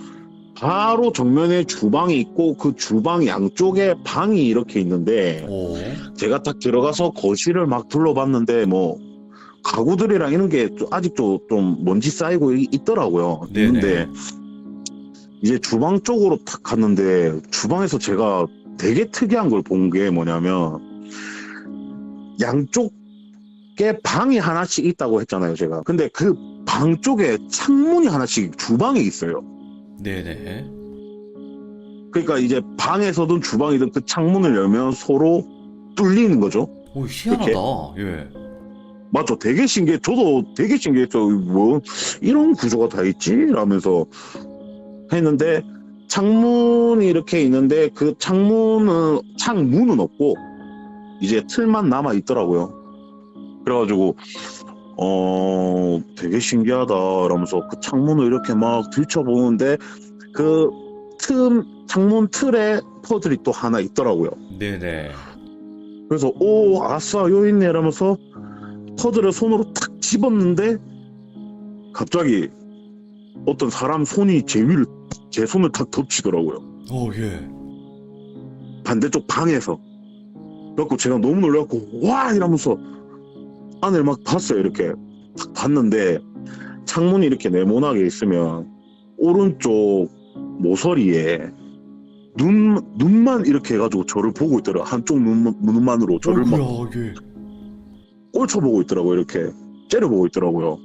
바로 정면에 주방이 있고 그 주방 양쪽에 방이 이렇게 있는데 오. 제가 딱 들어가서 거실을 막 둘러봤는데 뭐 가구들이랑 이런 게 아직도 좀 먼지 쌓이고 있더라고요. 네네. 있는데 이제 주방 쪽으로 탁 갔는데 주방에서 제가 되게 특이한 걸 본 게 뭐냐면 양쪽에 방이 하나씩 있다고 했잖아요 제가. 근데 그 방 쪽에 창문이 하나씩 주방에 있어요. 네네. 그러니까 이제 방에서든 주방이든 그 창문을 열면 서로 뚫리는 거죠. 오, 희한하다. 예. 맞죠? 되게 저도 되게 신기했죠. 뭐 이런 구조가 다 있지? 라면서 했는데 창문이 이렇게 있는데 그 창문은 없고 이제 틀만 남아 있더라고요. 그래가지고 되게 신기하다 라면서 그 창문을 이렇게 막 들춰보는데 그 창문 틀에 퍼즐이 또 하나 있더라고요. 네네. 그래서 아싸 요 있네 라면서 퍼즐을 손으로 탁 집었는데 갑자기 어떤 사람 손이 제 손을 탁 덮치더라고요. 오, 예. 반대쪽 방에서. 그래갖고 제가 너무 놀라갖고 와 이러면서 안을 막 봤어요. 이렇게 딱 봤는데 창문이 이렇게 네모나게 있으면 오른쪽 모서리에 눈만 이렇게 해가지고 저를 보고 있더라고요. 한쪽 눈만으로 저를 막 예. 꼴쳐보고 있더라고요. 이렇게 째려보고 있더라고요.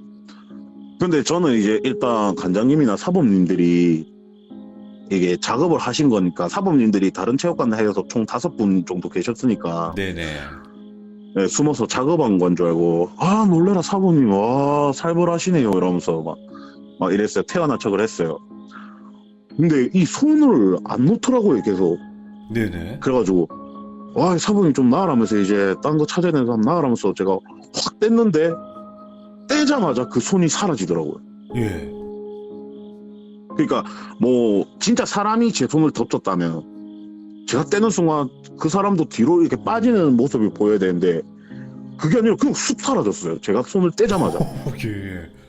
근데 저는 이제 일단 관장님이나 사범님들이 이게 작업을 하신 거니까 사범님들이 다른 체육관 내에서 총 5분 정도 계셨으니까 네네. 네, 숨어서 작업한 건 줄 알고 놀래라 사범님 와 살벌하시네요 이러면서 막 이랬어요. 태어난 척을 했어요. 근데 이 손을 안 놓더라고요 계속. 네네. 그래가지고 와, 사부님 좀 나으라면서 이제 딴 거 찾아야 되는 사람 나으라면서 제가 확 뗐는데 떼자마자 그 손이 사라지더라고요. 예. 그러니까 뭐 진짜 사람이 제 손을 덮쳤다면 제가 떼는 순간 그 사람도 뒤로 이렇게 빠지는 모습이 보여야 되는데 그게 아니라 그냥 쑥 사라졌어요. 제가 손을 떼자마자. 예.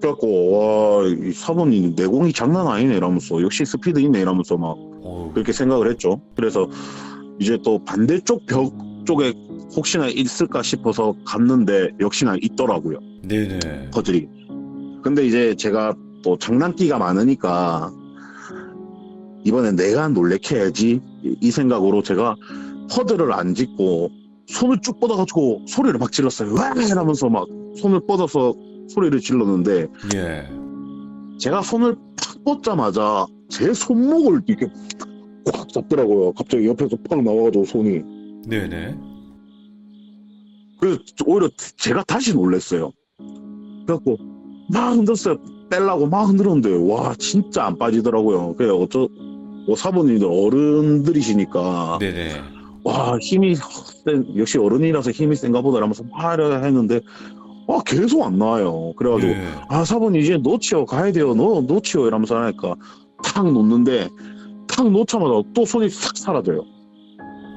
그래갖고 와, 이 사부님 내공이 장난 아니네 이러면서 역시 스피드 있네 이러면서 막 어우. 그렇게 생각을 했죠. 그래서 이제 또 반대쪽 벽 쪽에 혹시나 있을까 싶어서 갔는데 역시나 있더라고요. 네네. 퍼즐이. 근데 이제 제가 또 장난기가 많으니까 이번엔 내가 놀래켜야지 이 생각으로 제가 퍼즐을 안 짚고 손을 쭉 뻗어가지고 소리를 막 질렀어요. 와! 이러면서 막 손을 뻗어서 소리를 질렀는데 예. 제가 손을 팍 뻗자마자 제 손목을 이렇게 꽉 잡더라고요. 갑자기 옆에서 팍 나와가지고 손이. 네네. 그래서 오히려 제가 다시 놀랐어요. 그래갖고 막 흔들었어요. 뺄라고 막 흔들었는데 와 진짜 안 빠지더라고요. 그래 뭐 사부님들 어른들이시니까 네네. 와 힘이 역시 어른이라서 힘이 센가 보다 라면서 막 했는데 계속 안 나와요. 그래가지고 예. 사부님 이제 놓치요 가야 돼요. 놓치요 이러면서 하니까 탁 놓는데 탁 놓자마자 또 손이 싹 사라져요.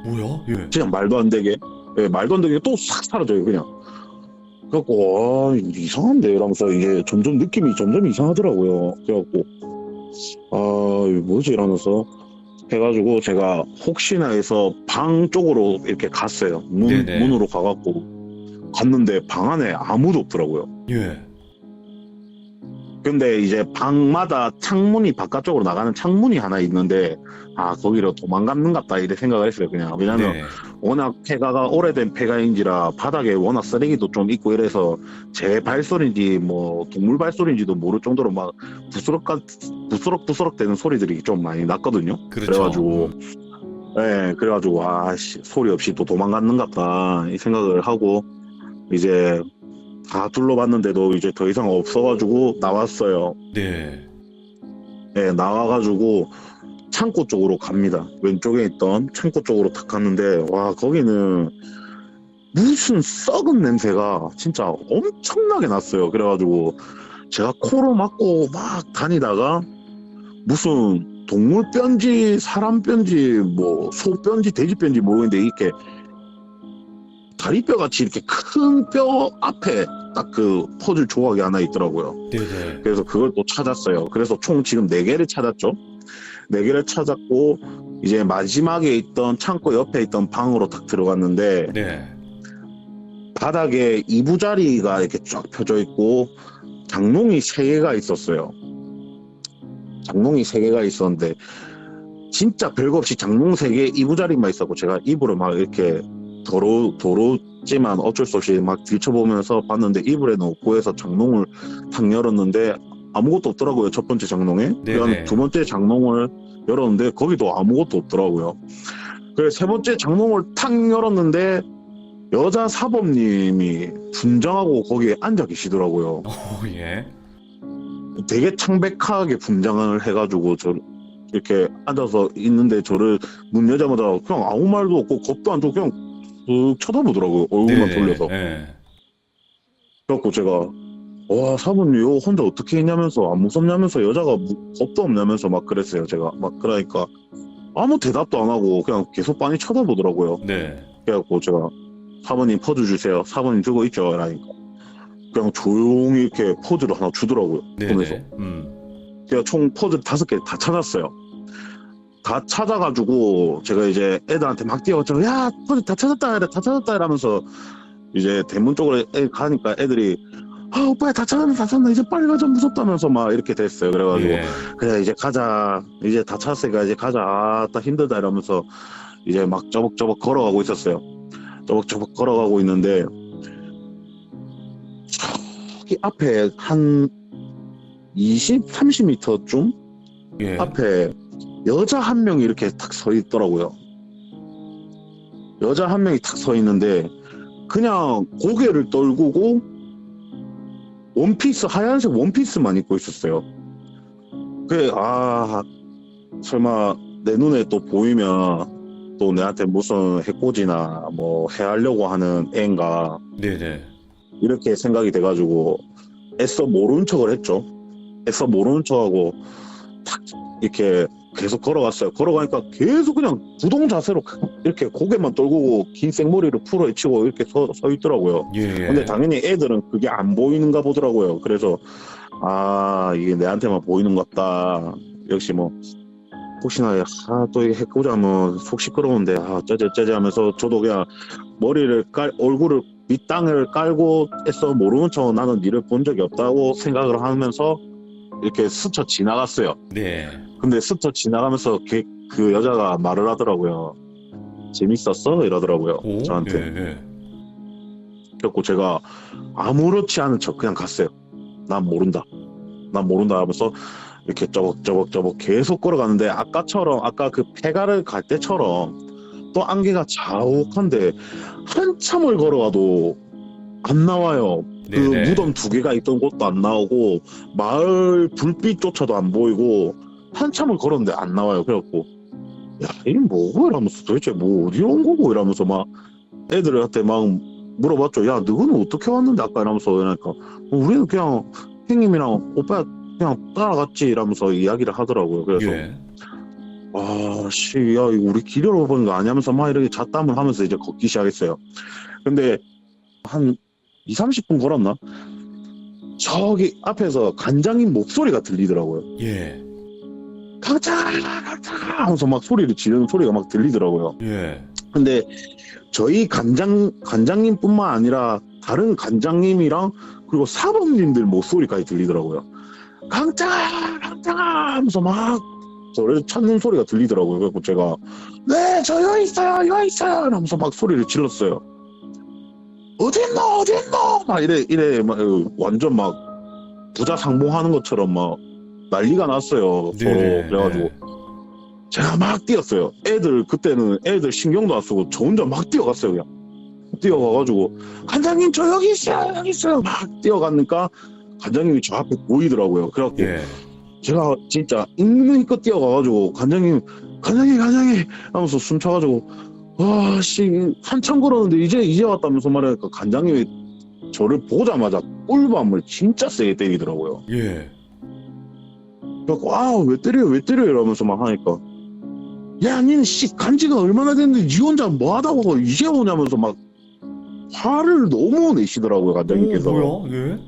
뭐야? 예. 그냥 말도 안 되게 말도 안 되게 또 싹 사라져요 그냥. 그래갖고 이상한데 이러면서 이게 점점 느낌이 점점 이상하더라고요. 그래갖고 뭐지 이러면서 해가지고 제가 혹시나 해서 방 쪽으로 이렇게 갔어요. 네네. 문으로 가갖고 갔는데 방 안에 아무도 없더라고요. 예. 근데 이제 방마다 창문이 바깥쪽으로 나가는 창문이 하나 있는데 거기로 도망갔는갑다 이래 생각을 했어요 그냥. 왜냐면 네. 워낙 폐가가 오래된 폐가인지라 바닥에 워낙 쓰레기도 좀 있고 이래서 제 발소리인지 뭐 동물 발소리인지도 모를 정도로 막 부스럭부스럭 되는 소리들이 좀 많이 났거든요. 그렇죠. 그래가지고 소리 없이 또 도망갔는갑다 이 생각을 하고 이제 다 둘러봤는데도 이제 더 이상 없어가지고 나왔어요. 네. 네, 나와가지고 창고 쪽으로 갑니다. 왼쪽에 있던 창고 쪽으로 탁 갔는데 와 거기는 무슨 썩은 냄새가 진짜 엄청나게 났어요. 그래가지고 제가 코로 막고 막 다니다가 무슨 동물 뼈인지 사람 뼈인지 뭐 소 뼈인지 돼지 뼈인지 모르겠는데 이렇게 다리뼈 같이 이렇게 큰 뼈 앞에 딱 그 퍼즐 조각이 하나 있더라고요. 네네. 그래서 그걸 또 찾았어요. 그래서 총 지금 4개를 찾았죠. 4개를 찾았고 이제 마지막에 있던 창고 옆에 있던 방으로 딱 들어갔는데 네. 바닥에 이부자리가 이렇게 쫙 펴져 있고 장롱이 3개가 있었어요. 장롱이 3개가 있었는데 진짜 별거 없이 장롱 3개 이부자리만 있었고 제가 이불을 막 이렇게 더럽지만 어쩔 수 없이 막 들춰보면서 봤는데 이불에는 없고 해서 장롱을 탁 열었는데 아무것도 없더라고요. 첫 번째 장롱에. 그다음에 두 번째 장롱을 열었는데 거기도 아무것도 없더라고요. 그래서 세 번째 장롱을 탁 열었는데 여자 사범님이 분장하고 거기에 앉아 계시더라고요. 예. 되게 창백하게 분장을 해가지고 이렇게 앉아서 있는데 저를 문 여자마자 그냥 아무 말도 없고 겁도 안 주고 그냥 쓱 쳐다보더라고요. 얼굴만 돌려서. 네. 그래갖고 제가 와 사부님 이거 혼자 어떻게 했냐면서 안 무섭냐면서 여자가 겁도 없냐면서 막 그랬어요. 제가 막 그러니까 아무 대답도 안 하고 그냥 계속 빤히 쳐다보더라고요. 네. 그래갖고 제가 사부님 퍼즐 주세요. 사부님 들고 있죠. 라니까 그냥 조용히 이렇게 퍼즐을 하나 주더라고요. 보면서. 네네. 제가 총 퍼즐 5개 다 찾았어요. 다 찾아가지고 제가 이제 애들한테 막 뛰어가지고 야 퍼즐 다 찾았다 다 찾았다 이러면서 이제 대문 쪽으로 가니까 애들이 오빠 다 찾았나 이제 빨리 가자 무섭다면서 막 이렇게 됐어요. 그래가지고 예. 그래 이제 가자 이제 다 찾았으니까 이제 가자 딱 힘들다 이러면서 이제 막 저벅저벅 걸어가고 있었어요. 저벅저벅 걸어가고 있는데 저기 앞에 한 20, 30m쯤 예. 앞에 여자 한 명이 이렇게 탁 서 있더라고요. 여자 한 명이 탁 서 있는데 그냥 고개를 떨구고 원피스 하얀색 원피스만 입고 있었어요. 그래 설마 내 눈에 또 보이면 또 내한테 무슨 해코지나 뭐 해하려고 하는 애인가 네네. 이렇게 생각이 돼가지고 애써 모르는 척을 했죠. 애써 모르는 척하고 탁 이렇게 계속 걸어갔어요. 걸어가니까 계속 그냥 구동 자세로 이렇게 고개만 떨구고 긴 생머리를 풀어헤치고 이렇게 서 있더라고요. 예. 근데 당연히 애들은 그게 안 보이는가 보더라고요. 그래서 아 이게 내한테만 보이는 것 같다. 역시 뭐 혹시나 또 이게 해코지하면 속 시끄러운데 짜제 하면서 저도 그냥 머리를 얼굴을 밑땅을 깔고 애써 모르는 척 나는 니를 본 적이 없다고 생각을 하면서 이렇게 스쳐 지나갔어요. 네. 근데 스쳐 지나가면서 그 여자가 말을 하더라고요. 재밌었어? 이러더라고요. 오? 저한테. 예. 그래갖고 제가 아무렇지 않은 척 그냥 갔어요. 난 모른다 하면서 이렇게 저벅 계속 걸어가는데 아까 그 폐가를 갈 때처럼 또 안개가 자욱한데 한참을 걸어가도 안 나와요. 그 네네. 무덤 2개가 있던 곳도 안 나오고 마을 불빛조차도 안 보이고 한참을 걸었는데 안 나와요. 그래갖고 야 이게 뭐고 이러면서 도대체 뭐 어디로 온 거고 이러면서 막 애들한테 막 물어봤죠. 야 너는 어떻게 왔는데 아까 이러면서 그러니까 우리는 그냥 형님이랑 오빠 그냥 따라갔지 이러면서 이야기를 하더라고요. 그래서 예. 아씨 야 이거 우리 길 잃어버린 거 아니면서 막 이렇게 잡담을 하면서 이제 걷기 시작했어요. 근데 한 2-30분 걸었나? 저기 앞에서 관장님 목소리가 들리더라고요. 예. 강창 하면서 막 소리를 지르는 소리가 막 들리더라고요. 예. 근데 저희 관장님뿐만 아니라 다른 관장님이랑 그리고 사범님들 목소리까지 들리더라고요. 강창 하면서 막 저를 찾는 소리가 들리더라고요. 그래서 제가 네 저 여기 있어요 하면서 막 소리를 질렀어요. 어딨노 막 이래 막 완전 막 부자 상봉하는 것처럼 막 난리가 났어요. 서로. 네네. 그래가지고 제가 막 뛰었어요. 그때는 애들 신경도 안 쓰고 저 혼자 막 뛰어갔어요. 그냥 뛰어가가지고 관장님 저 여기 있어요 막 뛰어가니까 관장님이 저 앞에 보이더라고요. 그래갖고 예. 제가 진짜 있는 힘껏 뛰어가가지고 관장님 하면서 숨차가지고 와씨 한참 걸었는데 이제 왔다면서 말하니까 관장님이 저를 보자마자 꿀밤을 진짜 세게 때리더라고요. 예. 그래갖고 왜 때려요 이러면서 막 하니까 야 니는 간지가 얼마나 됐는데 니 혼자 뭐하다고 이제 오냐면서 막 화를 너무 내시더라고요. 관장님께서. 뭐야? 예.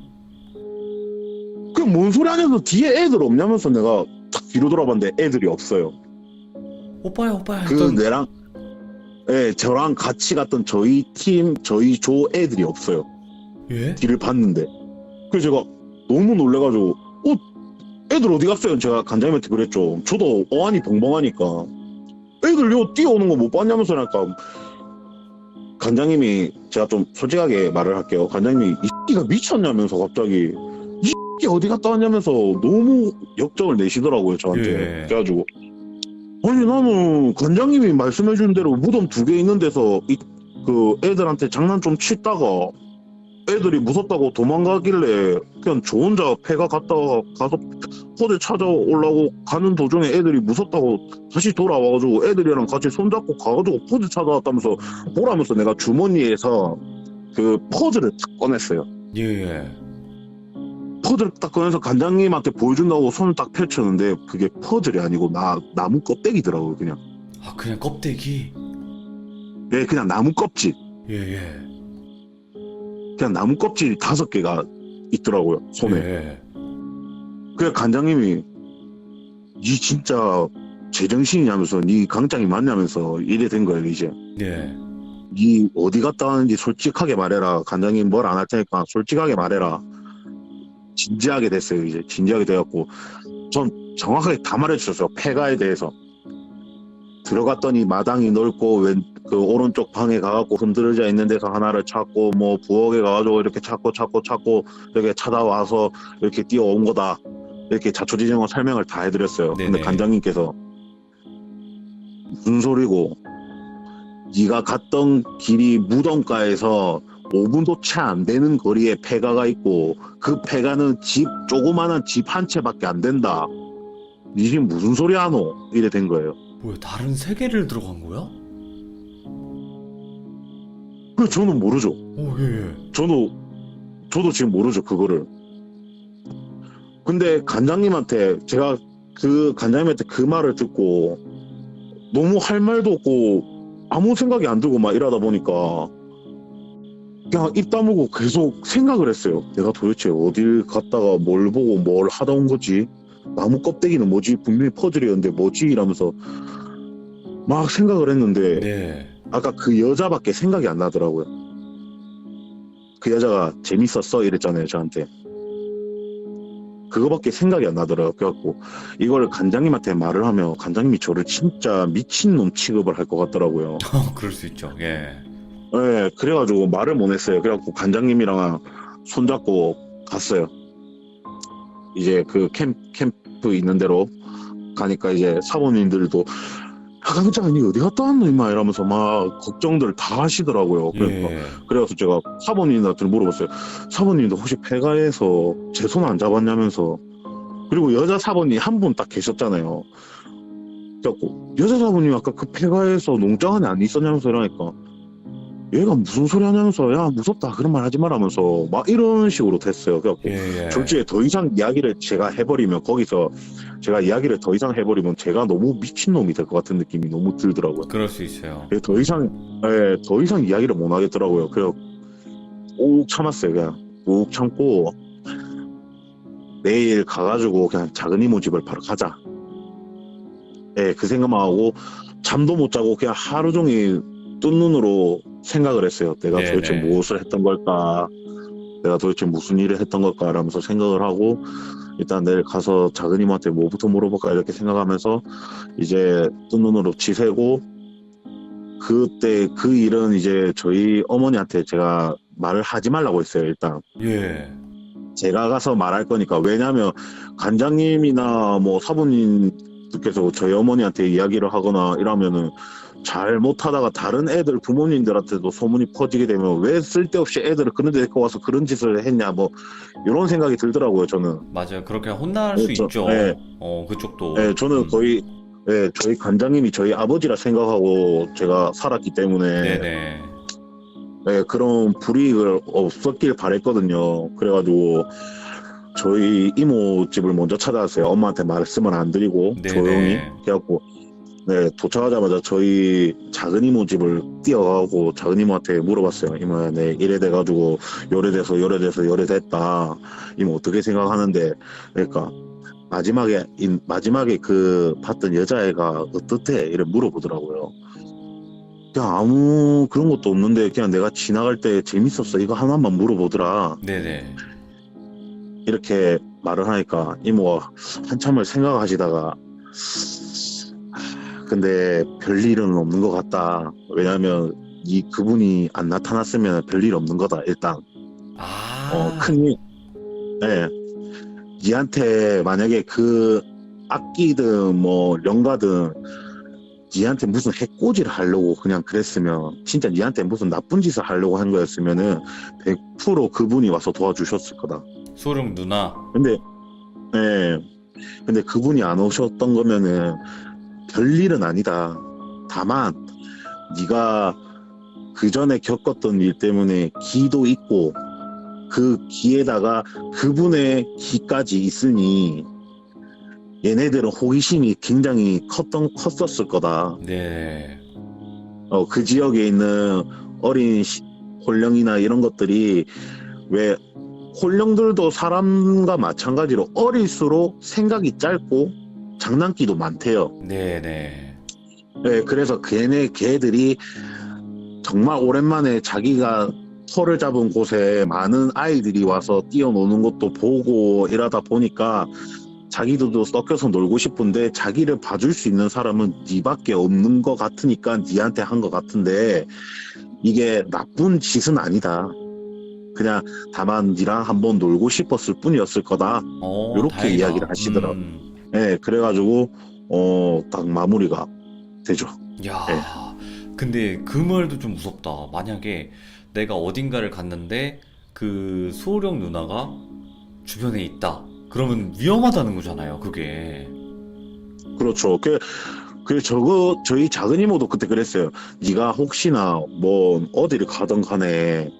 그게 뭔 소리 하냐면서 뒤에 애들 없냐면서 내가 탁 뒤로 돌아봤는데 애들이 없어요. 오빠야. 저랑 같이 갔던 저희 조 애들이 없어요. 예? 뒤를 봤는데. 그래서 제가 너무 놀래가지고 애들 어디 갔어요? 제가 관장님한테 그랬죠. 저도 어안이 벙벙하니까 애들 뛰어오는 거 못 봤냐면서 그러니까 관장님이 제가 좀 솔직하게 말을 할게요. 관장님이 이 새끼가 미쳤냐면서 갑자기 이 새끼 어디 갔다 왔냐면서 너무 역정을 내시더라고요 저한테. 예. 그래가지고 아니 나는 관장님이 말씀해준 대로 무덤 2개 있는 데서 그 애들한테 장난 좀 치다가 애들이 무섭다고 도망가길래 그냥 저 혼자 폐가 가서 호텔 찾아오려고 가는 도중에 애들이 무섭다고 다시 돌아와가지고 애들이랑 같이 손잡고 가가지고 포즈 찾아왔다면서 보라면서 내가 주머니에서 그 퍼즐을 딱 꺼냈어요. 예. 퍼즐을 딱 꺼내서 관장님한테 보여준다고 손을 딱 펼쳤는데 그게 퍼즐이 아니고 나무 껍데기더라고요. 그냥 그냥 껍데기. 네, 그냥 나무 껍질. 예. 그냥 나무 껍질이 5개가 있더라고요 손에. 예. 그래 관장님이 니 진짜 제정신이냐면서 니 강장이 맞냐면서 이래 된 거예요 이제. 네. 니 어디 갔다 왔는지 솔직하게 말해라. 관장님 뭘 안 할 테니까 솔직하게 말해라. 진지하게 됐어요 이제. 진지하게 돼갖고 전 정확하게 다 말해주셨어요. 폐가에 대해서. 들어갔더니 마당이 넓고 그 오른쪽 방에 가갖고 흔들어져 있는 데서 하나를 찾고 뭐 부엌에 가가지고 이렇게 찾고 이렇게 찾아와서 이렇게 뛰어온 거다. 이렇게 자초지종을 설명을 다 해드렸어요. 네네. 근데 관장님께서 무슨 소리고 네가 갔던 길이 무덤가에서 5분도 채 안 되는 거리에 폐가가 있고 그 폐가는 조그마한 집 한 채밖에 안 된다. 니 지금 무슨 소리 하노? 이래 된 거예요. 뭐야, 다른 세계를 들어간 거야? 그 저는 모르죠. 오, 예, 예. 저도 지금 모르죠, 그거를. 근데 제가 그 간장님한테 그 말을 듣고 너무 할 말도 없고 아무 생각이 안 들고 막 이러다 보니까 그냥 입 다물고 계속 생각을 했어요. 내가 도대체 어딜 갔다가 뭘 보고 뭘 하다 온 거지? 나무 껍데기는 뭐지? 분명히 퍼즐이었는데 뭐지? 이러면서 막 생각을 했는데 네. 아까 그 여자밖에 생각이 안 나더라고요. 그 여자가 재밌었어? 이랬잖아요, 저한테. 그거밖에 생각이 안 나더라고요. 그래갖고 이걸 간장님한테 말을 하면 간장님이 저를 진짜 미친놈 취급을 할 것 같더라고요. 그럴 수 있죠. 예. 네, 그래가지고 말을 못 했어요. 그래갖고 간장님이랑 손잡고 갔어요. 이제 그 캠프 있는 데로 가니까 이제 사모님들도 강장이 어디 갔다 왔노 임마 이러면서 막 걱정들 다 하시더라고요. 그러니까 예. 그래서 제가 사모님한테 물어봤어요. 사모님도 혹시 폐가에서 제 손 안 잡았냐면서. 그리고 여자 사모님 한 분 딱 계셨잖아요. 그래갖고 여자 사모님 아까 그 폐가에서 농장 안에 안 있었냐면서 이러니까 얘가 무슨 소리 하냐면서 야 무섭다 그런 말 하지 말라면서 막 이런 식으로 됐어요. 그래갖고 예, 예. 솔직히 더 이상 이야기를 제가 해버리면 거기서 제가 이야기를 더 이상 해버리면 제가 너무 미친놈이 될 것 같은 느낌이 너무 들더라고요. 그럴 수 있어요. 그래서 더 이상 이야기를 못 하겠더라고요. 그래서 꾹 참았어요. 그냥 꾹 참고 내일 가가지고 그냥 작은 이모 집을 바로 가자. 예, 그 생각만 하고 잠도 못 자고 그냥 하루 종일 뜬 눈으로 생각을 했어요. 내가 네네. 도대체 무엇을 했던 걸까? 내가 도대체 무슨 일을 했던 걸까? 라면서 생각을 하고 일단 내일 가서 작은 이모한테 뭐부터 물어볼까 이렇게 생각하면서 이제 뜬 눈으로 지새고 그때 그 일은 이제 저희 어머니한테 제가 말을 하지 말라고 했어요. 일단 예. 제가 가서 말할 거니까. 왜냐면 간장님이나 뭐 사부님께서 저희 어머니한테 이야기를 하거나 이러면은 잘못하다가 다른 애들 부모님들한테도 소문이 퍼지게 되면 왜 쓸데없이 애들을 그런 데 데리고 와서 그런 짓을 했냐 뭐 이런 생각이 들더라고요. 저는 맞아요. 그렇게 혼날 수 있죠. 네. 그쪽도. 저는 거의 저희 간장님이 저희 아버지라 생각하고 제가 살았기 때문에 네네. 그런 불이익을 없었길 바랬거든요. 그래가지고 저희 이모 집을 먼저 찾아왔어요. 엄마한테 말씀을 안 드리고 네네. 조용히. 그래갖고 도착하자마자 저희 작은 이모 집을 뛰어가고 작은 이모한테 물어봤어요. 이모야, 이래 돼가지고 요래 됐다. 이모 어떻게 생각하는데? 그러니까 마지막에 그 봤던 여자애가 어떻대? 이래 물어보더라고요. 그냥 아무 그런 것도 없는데 그냥 내가 지나갈 때 재밌었어. 이거 하나만 물어보더라. 네네. 이렇게 말을 하니까 이모가 한참을 생각하시다가 근데 별일은 없는 것 같다. 왜냐면 그분이 안 나타났으면 별일 없는 거다. 일단 큰일. 니한테 만약에 그 악기든 뭐 령가든 니한테 무슨 해코지를 하려고 그냥 그랬으면 진짜 니한테 무슨 나쁜 짓을 하려고 한 거였으면은 100% 그분이 와서 도와주셨을 거다. 소룡 누나. 근데 그분이 안 오셨던 거면은 별일은 아니다. 다만 네가 그 전에 겪었던 일 때문에 기도 있고 그 기에다가 그분의 기까지 있으니 얘네들은 호기심이 굉장히 컸었을 거다. 네. 그 지역에 있는 어린 홀령이나 이런 것들이 왜 홀령들도 사람과 마찬가지로 어릴수록 생각이 짧고 장난기도 많대요. 네네. 그래서 걔들이 정말 오랜만에 자기가 터를 잡은 곳에 많은 아이들이 와서 뛰어노는 것도 보고 이러다 보니까 자기들도 섞여서 놀고 싶은데 자기를 봐줄 수 있는 사람은 니밖에 없는 것 같으니까 니한테 한 것 같은데 이게 나쁜 짓은 아니다. 그냥 다만 니랑 한번 놀고 싶었을 뿐이었을 거다. 이렇게 다행이다. 이야기를 하시더라고요. 그래가지고 딱 마무리가 되죠. 야, 근데 그 말도 좀 무섭다. 만약에 내가 어딘가를 갔는데 그 소룡 누나가 주변에 있다. 그러면 위험하다는 거잖아요, 그게. 그렇죠. 그래서 저희 작은 이모도 그때 그랬어요. 네가 혹시나 뭐 어디를 가던 간에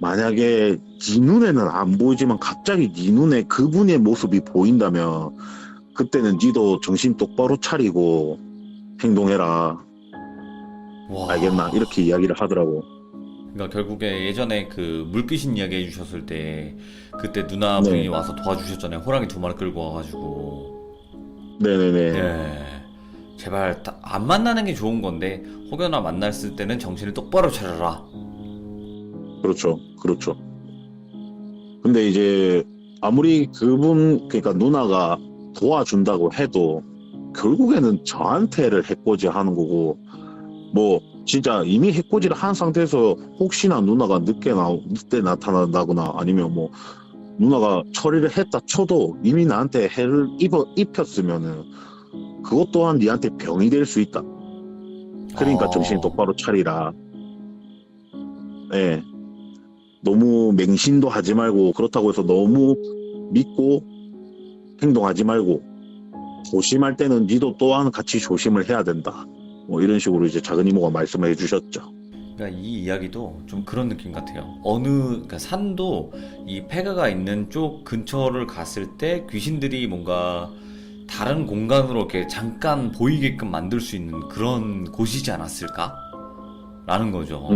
만약에 네 눈에는 안 보이지만 갑자기 네 눈에 그분의 모습이 보인다면 그때는 니도 정신 똑바로 차리고 행동해라. 와. 알겠나? 이렇게 이야기를 하더라고. 그러니까 결국에 예전에 그 물귀신 이야기 해주셨을 때 그때 누나분이 네. 와서 도와주셨잖아요. 호랑이 2마리 끌고 와가지고. 네네네. 네. 제발 안 만나는 게 좋은 건데 혹여나 만났을 때는 정신을 똑바로 차려라. 그렇죠. 그렇죠. 근데 이제 아무리 그러니까 누나가 도와준다고 해도 결국에는 저한테를 해코지 하는 거고, 뭐 진짜 이미 해코지를 한 상태에서 혹시나 누나가 늦게 나타난다거나 아니면 뭐 누나가 처리를 했다 쳐도 이미 나한테 해를 입혔으면은 그것 또한 니한테 병이 될 수 있다. 그러니까 정신 똑바로 차리라. 예. 너무 맹신도 하지 말고, 그렇다고 해서 너무 믿고 행동하지 말고, 조심할 때는 니도 또한 같이 조심을 해야 된다. 뭐 이런 식으로 이제 작은 이모가 말씀을 해주셨죠. 그러니까 이 이야기도 좀 그런 느낌 같아요. 그러니까 산도 이 폐가가 있는 쪽 근처를 갔을 때 귀신들이 뭔가 다른 공간으로 이렇게 잠깐 보이게끔 만들 수 있는 그런 곳이지 않았을까? 라는 거죠.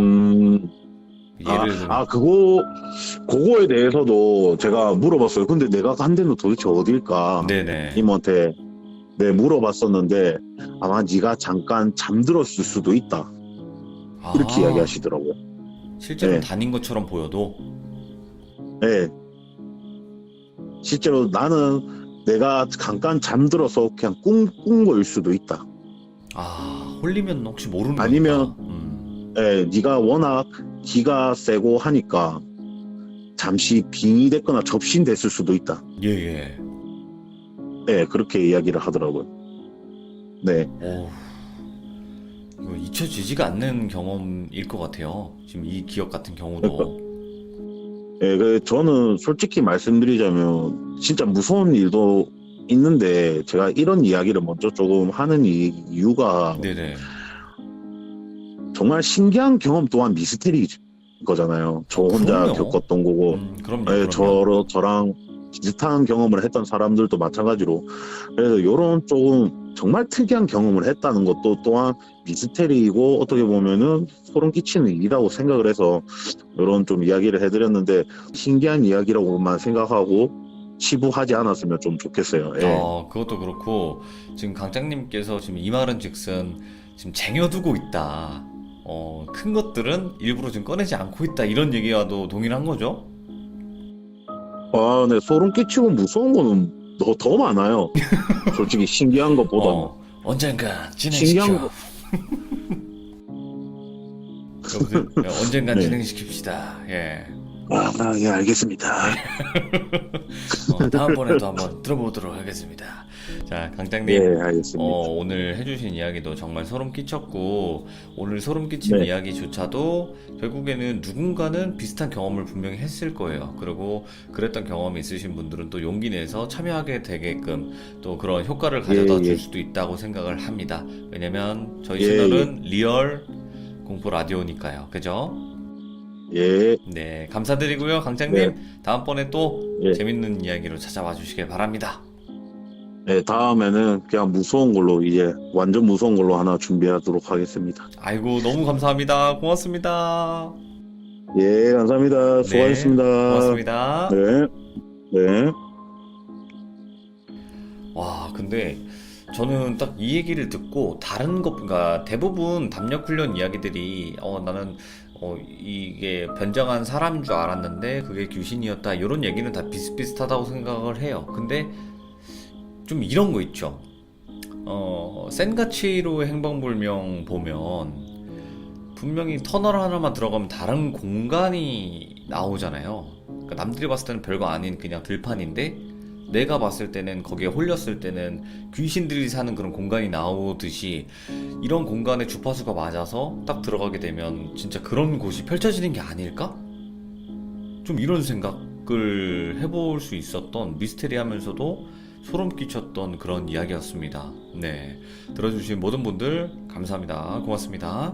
예를 들면 그거에 대해서도 제가 물어봤어요. 근데 내가 간 데는 도대체 어딜까? 네네. 이모한테 물어봤었는데 아마 네가 잠깐 잠들었을 수도 있다. 이렇게 이야기하시더라고요. 실제로 네. 다닌 것처럼 보여도 네. 실제로 나는 내가 잠깐 잠들어서 그냥 꾼 거일 수도 있다. 홀리면 혹시 모르는 아니면 거니까. 네가 워낙 기가 세고 하니까 잠시 빙의 됐거나 접신됐을 수도 있다. 예. 네, 그렇게 이야기를 하더라고요. 네. 이거 잊혀지지가 않는 경험일 것 같아요. 지금 이 기억 같은 경우도. 저는 솔직히 말씀드리자면 진짜 무서운 일도 있는데 제가 이런 이야기를 먼저 조금 하는 이유가 네네. 정말 신기한 경험 또한 미스테리 거잖아요. 저 혼자 그럼요. 겪었던 거고, 그럼요. 저랑 비슷한 경험을 했던 사람들도 마찬가지로. 그래서 이런 조금 정말 특이한 경험을 했다는 것도 또한 미스테리이고 어떻게 보면은 소름 끼치는 일이라고 생각을 해서 이런 좀 이야기를 해드렸는데 신기한 이야기라고만 생각하고 치부하지 않았으면 좀 좋겠어요. 예. 그것도 그렇고 지금 강장님께서 지금 이 말은 즉슨 지금 쟁여두고 있다. 큰 것들은 일부러 지금 꺼내지 않고 있다. 이런 얘기와도 동일한 거죠? 네, 소름 끼치고 무서운 거는 더 많아요. 솔직히 신기한 것보다는. 언젠가 신기한 진행시켜. 거. 여러분들, 언젠간 네. 진행시킵시다. 예. 예, 알겠습니다. 다음번에도 한번 들어보도록 하겠습니다. 자, 강장님. 예, 알겠습니다. 오늘 해주신 이야기도 정말 소름 끼쳤고, 오늘 소름 끼친 네. 이야기조차도 결국에는 누군가는 비슷한 경험을 분명히 했을 거예요. 그리고 그랬던 경험이 있으신 분들은 또 용기 내서 참여하게 되게끔 또 그런 효과를 가져다 줄 수도 있다고 생각을 합니다. 왜냐면 저희 채널은 리얼 공포 라디오니까요. 그죠? 예, 네, 감사드리고요. 강장님, 네. 다음번에 또 예. 재밌는 이야기로 찾아와 주시길 바랍니다. 네, 다음에는 그냥 무서운 걸로 이제 완전 무서운 걸로 하나 준비하도록 하겠습니다. 아이고, 너무 감사합니다. 고맙습니다. 예, 감사합니다. 수고하셨습니다. 고맙습니다. 네, 네. 와, 근데 저는 딱 이 얘기를 듣고 다른 것, 그러니까 대부분 담력 훈련 이야기들이 나는 이게 변장한 사람인 줄 알았는데 그게 귀신이었다. 이런 얘기는 다 비슷비슷하다고 생각을 해요. 근데 좀 이런 거 있죠. 센가치로의 행방불명 보면 분명히 터널 하나만 들어가면 다른 공간이 나오잖아요. 그러니까 남들이 봤을 때는 별거 아닌 그냥 들판인데 내가 봤을 때는 거기에 홀렸을 때는 귀신들이 사는 그런 공간이 나오듯이 이런 공간에 주파수가 맞아서 딱 들어가게 되면 진짜 그런 곳이 펼쳐지는 게 아닐까? 좀 이런 생각을 해볼 수 있었던 미스테리하면서도 소름 끼쳤던 그런 이야기였습니다. 네, 들어주신 모든 분들 감사합니다. 고맙습니다.